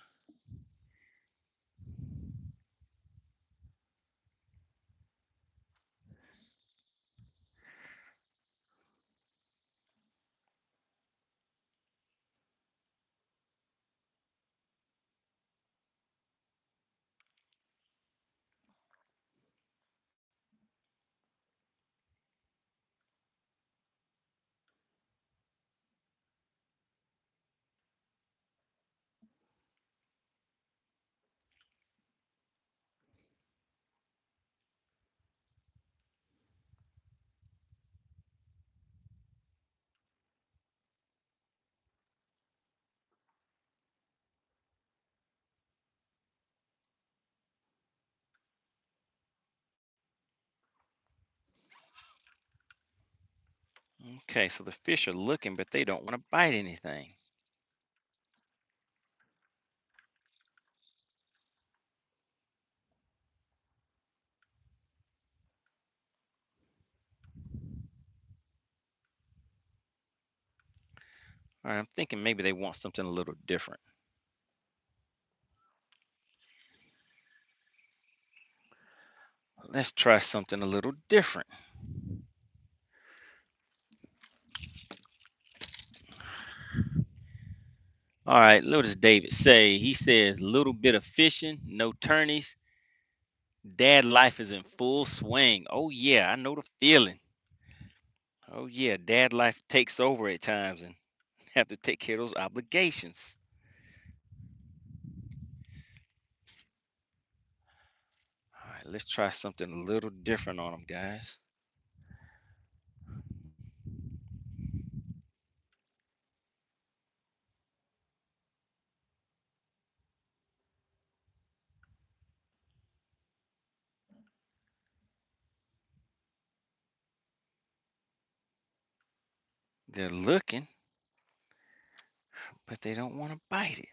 Speaker 1: Okay, so the fish are looking, but they don't want to bite anything. All right, I'm thinking maybe they want something a little different. Let's try something a little different. All right, what does David say? He says, little bit of fishing, no turnies. Dad life is in full swing. Oh, yeah, I know the feeling. Oh, yeah, dad life takes over at times and have to take care of those obligations. All right, let's try something a little different on them, guys. They're looking, but they don't want to bite it.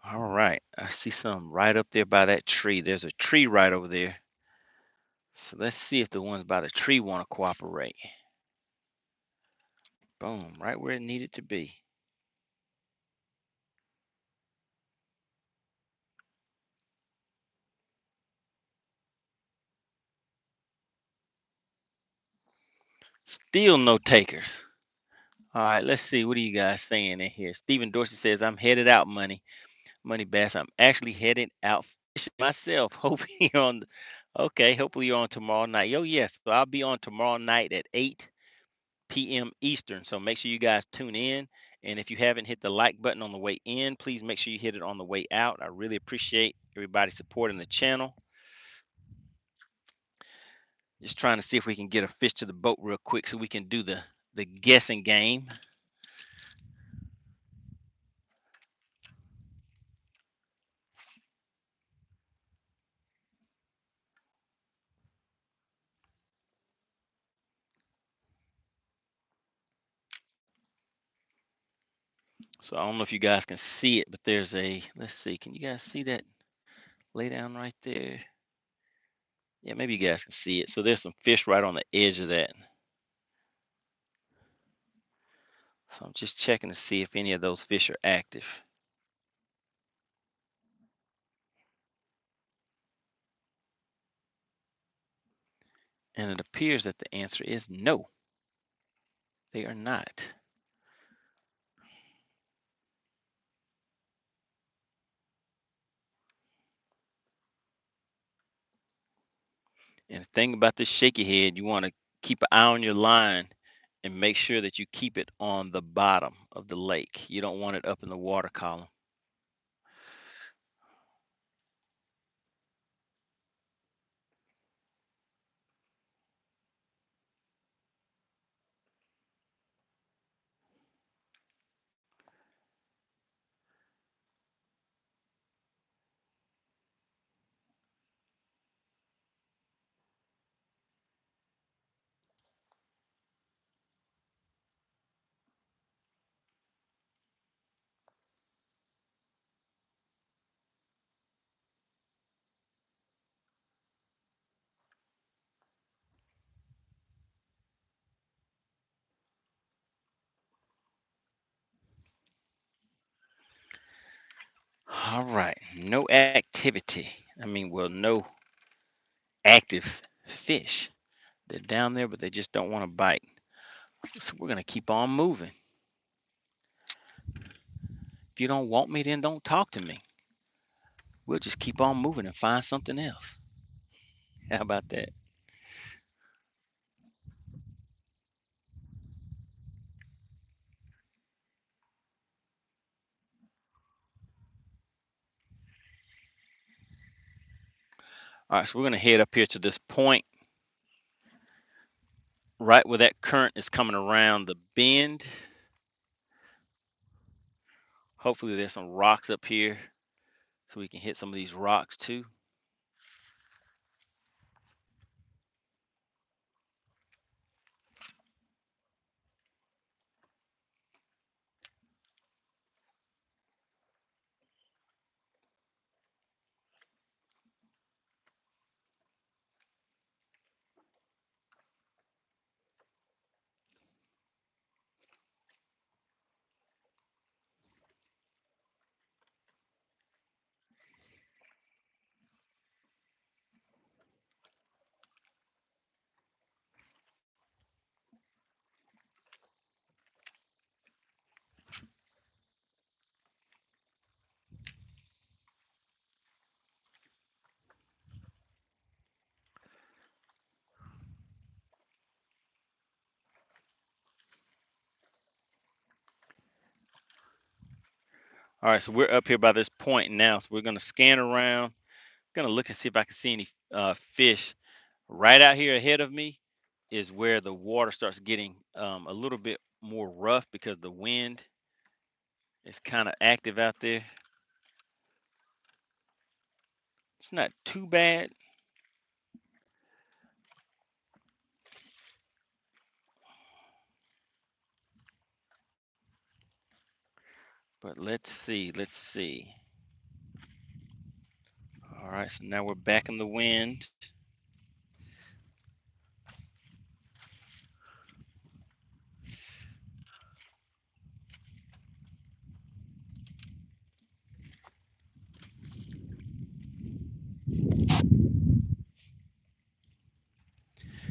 Speaker 1: All right, I see some right up there by that tree. There's a tree right over there. So let's see if the ones by the tree want to cooperate. Boom, right where it needed to be. Still no takers. All right, let's see. What are you guys saying in here? Stephen Dorsey says, I'm headed out, Money Bass. I'm actually heading out fishing myself. Hope you're on. Okay, hopefully you're on tomorrow night. Yo, yes. So I'll be on tomorrow night at 8 p.m. Eastern. So make sure you guys tune in. And if you haven't hit the like button on the way in, please make sure you hit it on the way out. I really appreciate everybody supporting the channel. Just trying to see if we can get a fish to the boat real quick so we can do the guessing game. So I don't know if you guys can see it, but there's let's see, can you guys see that lay down right there? Yeah, maybe you guys can see it. So there's some fish right on the edge of that. So I'm just checking to see if any of those fish are active. And it appears that the answer is no, they are not. And the thing about this shaky head, you want to keep an eye on your line and make sure that you keep it on the bottom of the lake. You don't want it up in the water column. All right, no activity. Well, no active fish. They're down there, but they just don't want to bite. So we're going to keep on moving. If you don't want me, then don't talk to me. We'll just keep on moving and find something else. How about that? All right, so we're going to head up here to this point right where that current is coming around the bend. Hopefully there's some rocks up here so we can hit some of these rocks too. All right, so we're up here by this point now. So we're going to scan around. Going to look and see if I can see any fish. Right out here ahead of me is where the water starts getting a little bit more rough because the wind is kind of active out there. It's not too bad. But let's see. Let's see. All right, so now we're back in the wind.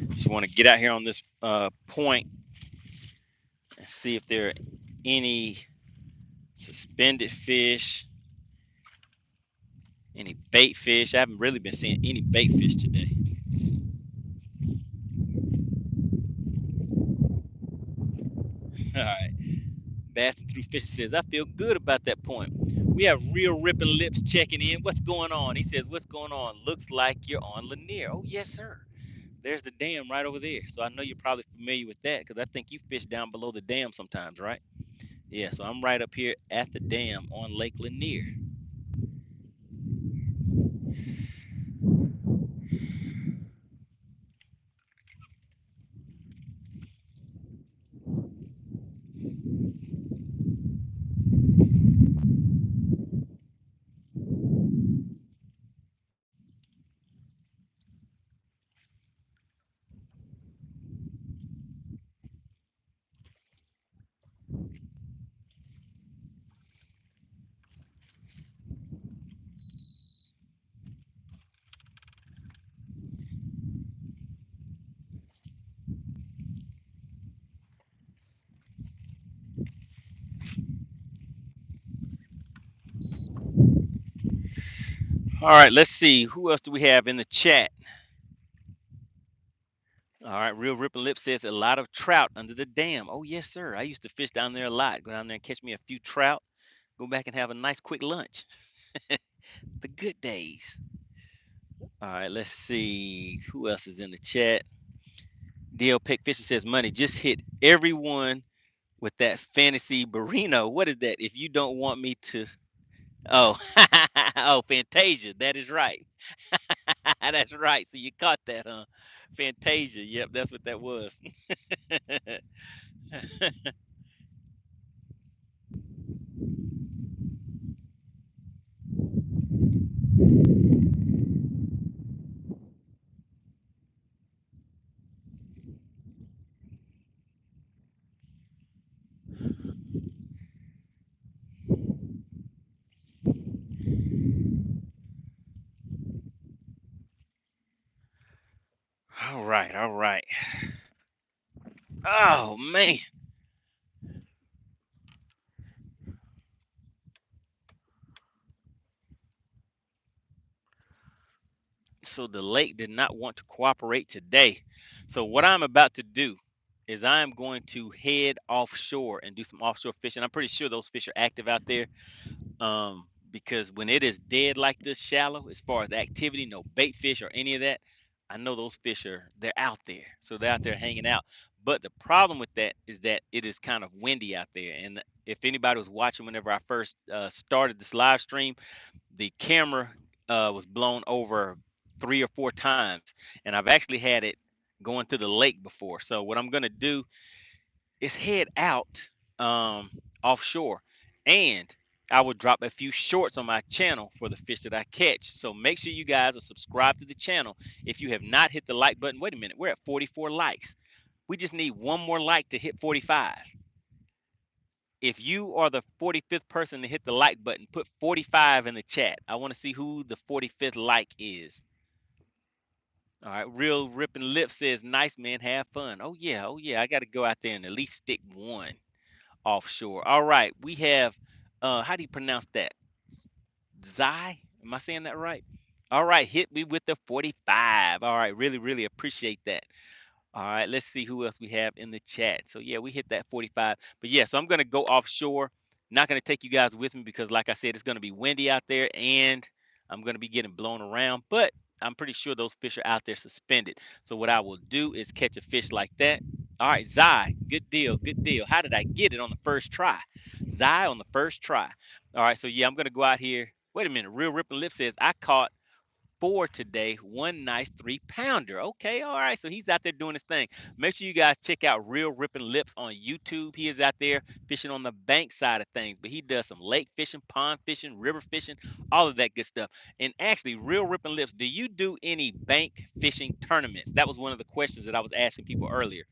Speaker 1: Just want to get out here on this point and see if there are any suspended fish, any bait fish. I haven't really been seeing any bait fish today. All right. Basting through fish says, I feel good about that point. We have Real Ripping Lips checking in. What's going on? He says, what's going on? Looks like you're on Lanier. Oh, yes, sir. There's the dam right over there. So I know you're probably familiar with that because I think you fish down below the dam sometimes, right? Yeah, so I'm right up here at the dam on Lake Lanier. All right, let's see. Who else do we have in the chat? All right, Real Ripping Lip says a lot of trout under the dam. Oh, yes, sir. I used to fish down there a lot. Go down there and catch me a few trout. Go back and have a nice quick lunch. The good days. All right, let's see. Who else is in the chat? DL Peck Fisher says, money just hit everyone with that fantasy burrito. What is that? If you don't want me to. Oh, oh, Fantasia. That is right. That's right. So you caught that, huh? Fantasia. Yep, that's what that was. All right, all right. Oh man. So the lake did not want to cooperate today. So what I'm about to do is I'm going to head offshore and do some offshore fishing. I'm pretty sure those fish are active out there. Because when it is dead like this shallow, as far as the activity, no bait fish or any of that, I know those fish they're out there. So they're out there hanging out. But the problem with that is that it is kind of windy out there. And if anybody was watching whenever I first started this live stream, the camera was blown over 3 or 4 times. And I've actually had it going to the lake before. So what I'm going to do is head out um, offshore, and I will drop a few shorts on my channel for the fish that I catch. So make sure you guys are subscribed to the channel. If you have not hit the like button, wait a minute, we're at 44 likes. We just need one more like to hit 45. If you are the 45th person to hit the like button, put 45 in the chat. I want to see who the 45th like is. All right, Real Ripping Lips says, nice man, have fun. Oh yeah, oh yeah. I got to go out there and at least stick one offshore. All right, we have how do you pronounce that? Zai? Am I saying that right? All right, hit me with the 45. All right, really, really appreciate that. All right, let's see who else we have in the chat. So yeah, we hit that 45. But yeah, so I'm gonna go offshore. Not gonna take you guys with me because, like I said, it's gonna be windy out there and I'm gonna be getting blown around. But I'm pretty sure those fish are out there suspended. So what I will do is catch a fish like that. All right, Zai, good deal, good deal. How did I get it on the first try? Zai on the first try. All right, so yeah, I'm gonna go out here. Wait a minute, Real Ripping Lip says I caught four today, one nice 3 pounder. Okay, all right. So he's out there doing his thing. Make sure you guys check out Real Ripping Lips on YouTube. He is out there fishing on the bank side of things, but he does some lake fishing, pond fishing, river fishing, all of that good stuff. And actually, Real Ripping Lips, do you do any bank fishing tournaments? That was one of the questions that I was asking people earlier.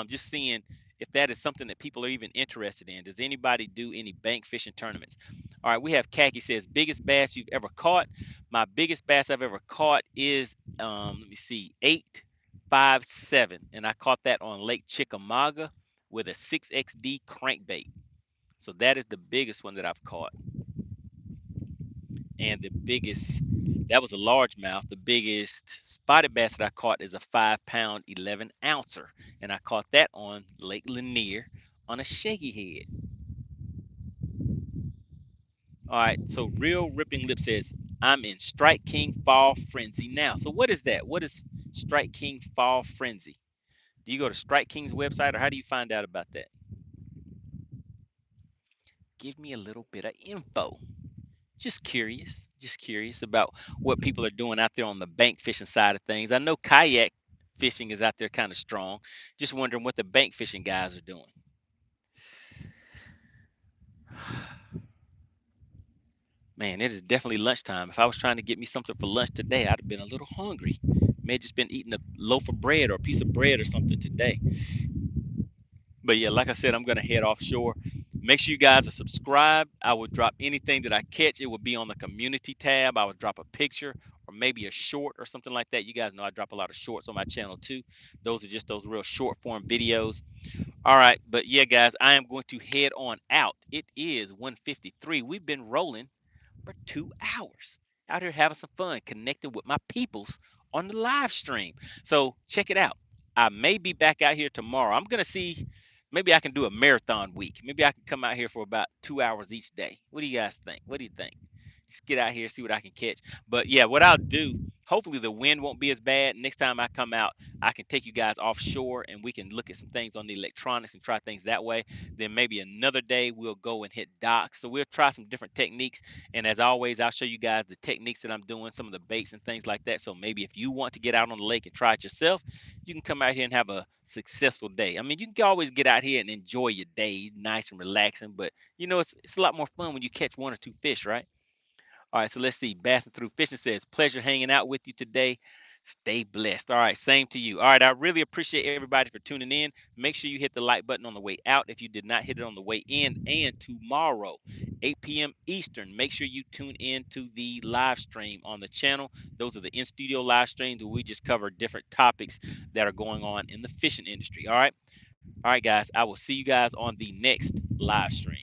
Speaker 1: Just seeing if that is something that people are even interested in. Does anybody do any bank fishing tournaments? All right, we have Khaki says, biggest bass you've ever caught. My biggest bass I've ever caught is let me see, 857, and I caught that on Lake Chickamauga with a 6XD crankbait. So that is the biggest one that I've caught. And the biggest, that was a largemouth. The biggest spotted bass that I caught is a 5 pound 11 ouncer, and I caught that on Lake Lanier on a shaky head. All right, so Real Ripping Lip says, I'm in Strike King Fall Frenzy now. So what is that? What is Strike King Fall Frenzy? Do you go to Strike King's website, or how do you find out about that? Give me a little bit of info. Just curious about what people are doing out there on the bank fishing side of things. I know kayak fishing is out there kind of strong. Just wondering what the bank fishing guys are doing. Man, it is definitely lunchtime. If I was trying to get me something for lunch today, I'd have been a little hungry. May have just been eating a loaf of bread or a piece of bread or something today. But yeah, like I said, I'm gonna head offshore. Make sure you guys are subscribed. I will drop anything that I catch. It will be on the community tab. I will drop a picture or maybe a short or something like that. You guys know I drop a lot of shorts on my channel too. Those are just those real short form videos. All right, but yeah, guys, I am going to head on out. It is 1:53. We've been rolling for 2 hours out here having some fun, connecting with my peoples on the live stream. So check it out. I may be back out here tomorrow. I'm gonna see. Maybe I can do a marathon week. Maybe I can come out here for about 2 hours each day. What do you guys think? What do you think? Just get out here, see what I can catch. But yeah, what I'll do, hopefully the wind won't be as bad. Next time I come out, I can take you guys offshore and we can look at some things on the electronics and try things that way. Then maybe another day we'll go and hit docks. So we'll try some different techniques. And as always, I'll show you guys the techniques that I'm doing, some of the baits and things like that. So maybe if you want to get out on the lake and try it yourself, you can come out here and have a successful day. I mean, you can always get out here and enjoy your day, nice and relaxing. But you know, it's a lot more fun when you catch one or two fish, right? All right, so let's see. Bassin' Through Fishing says, pleasure hanging out with you today. Stay blessed. All right, same to you. All right, I really appreciate everybody for tuning in. Make sure you hit the like button on the way out if you did not hit it on the way in. And tomorrow, 8 p.m. Eastern, make sure you tune in to the live stream on the channel. Those are the in-studio live streams where we just cover different topics that are going on in the fishing industry. All right, guys, I will see you guys on the next live stream.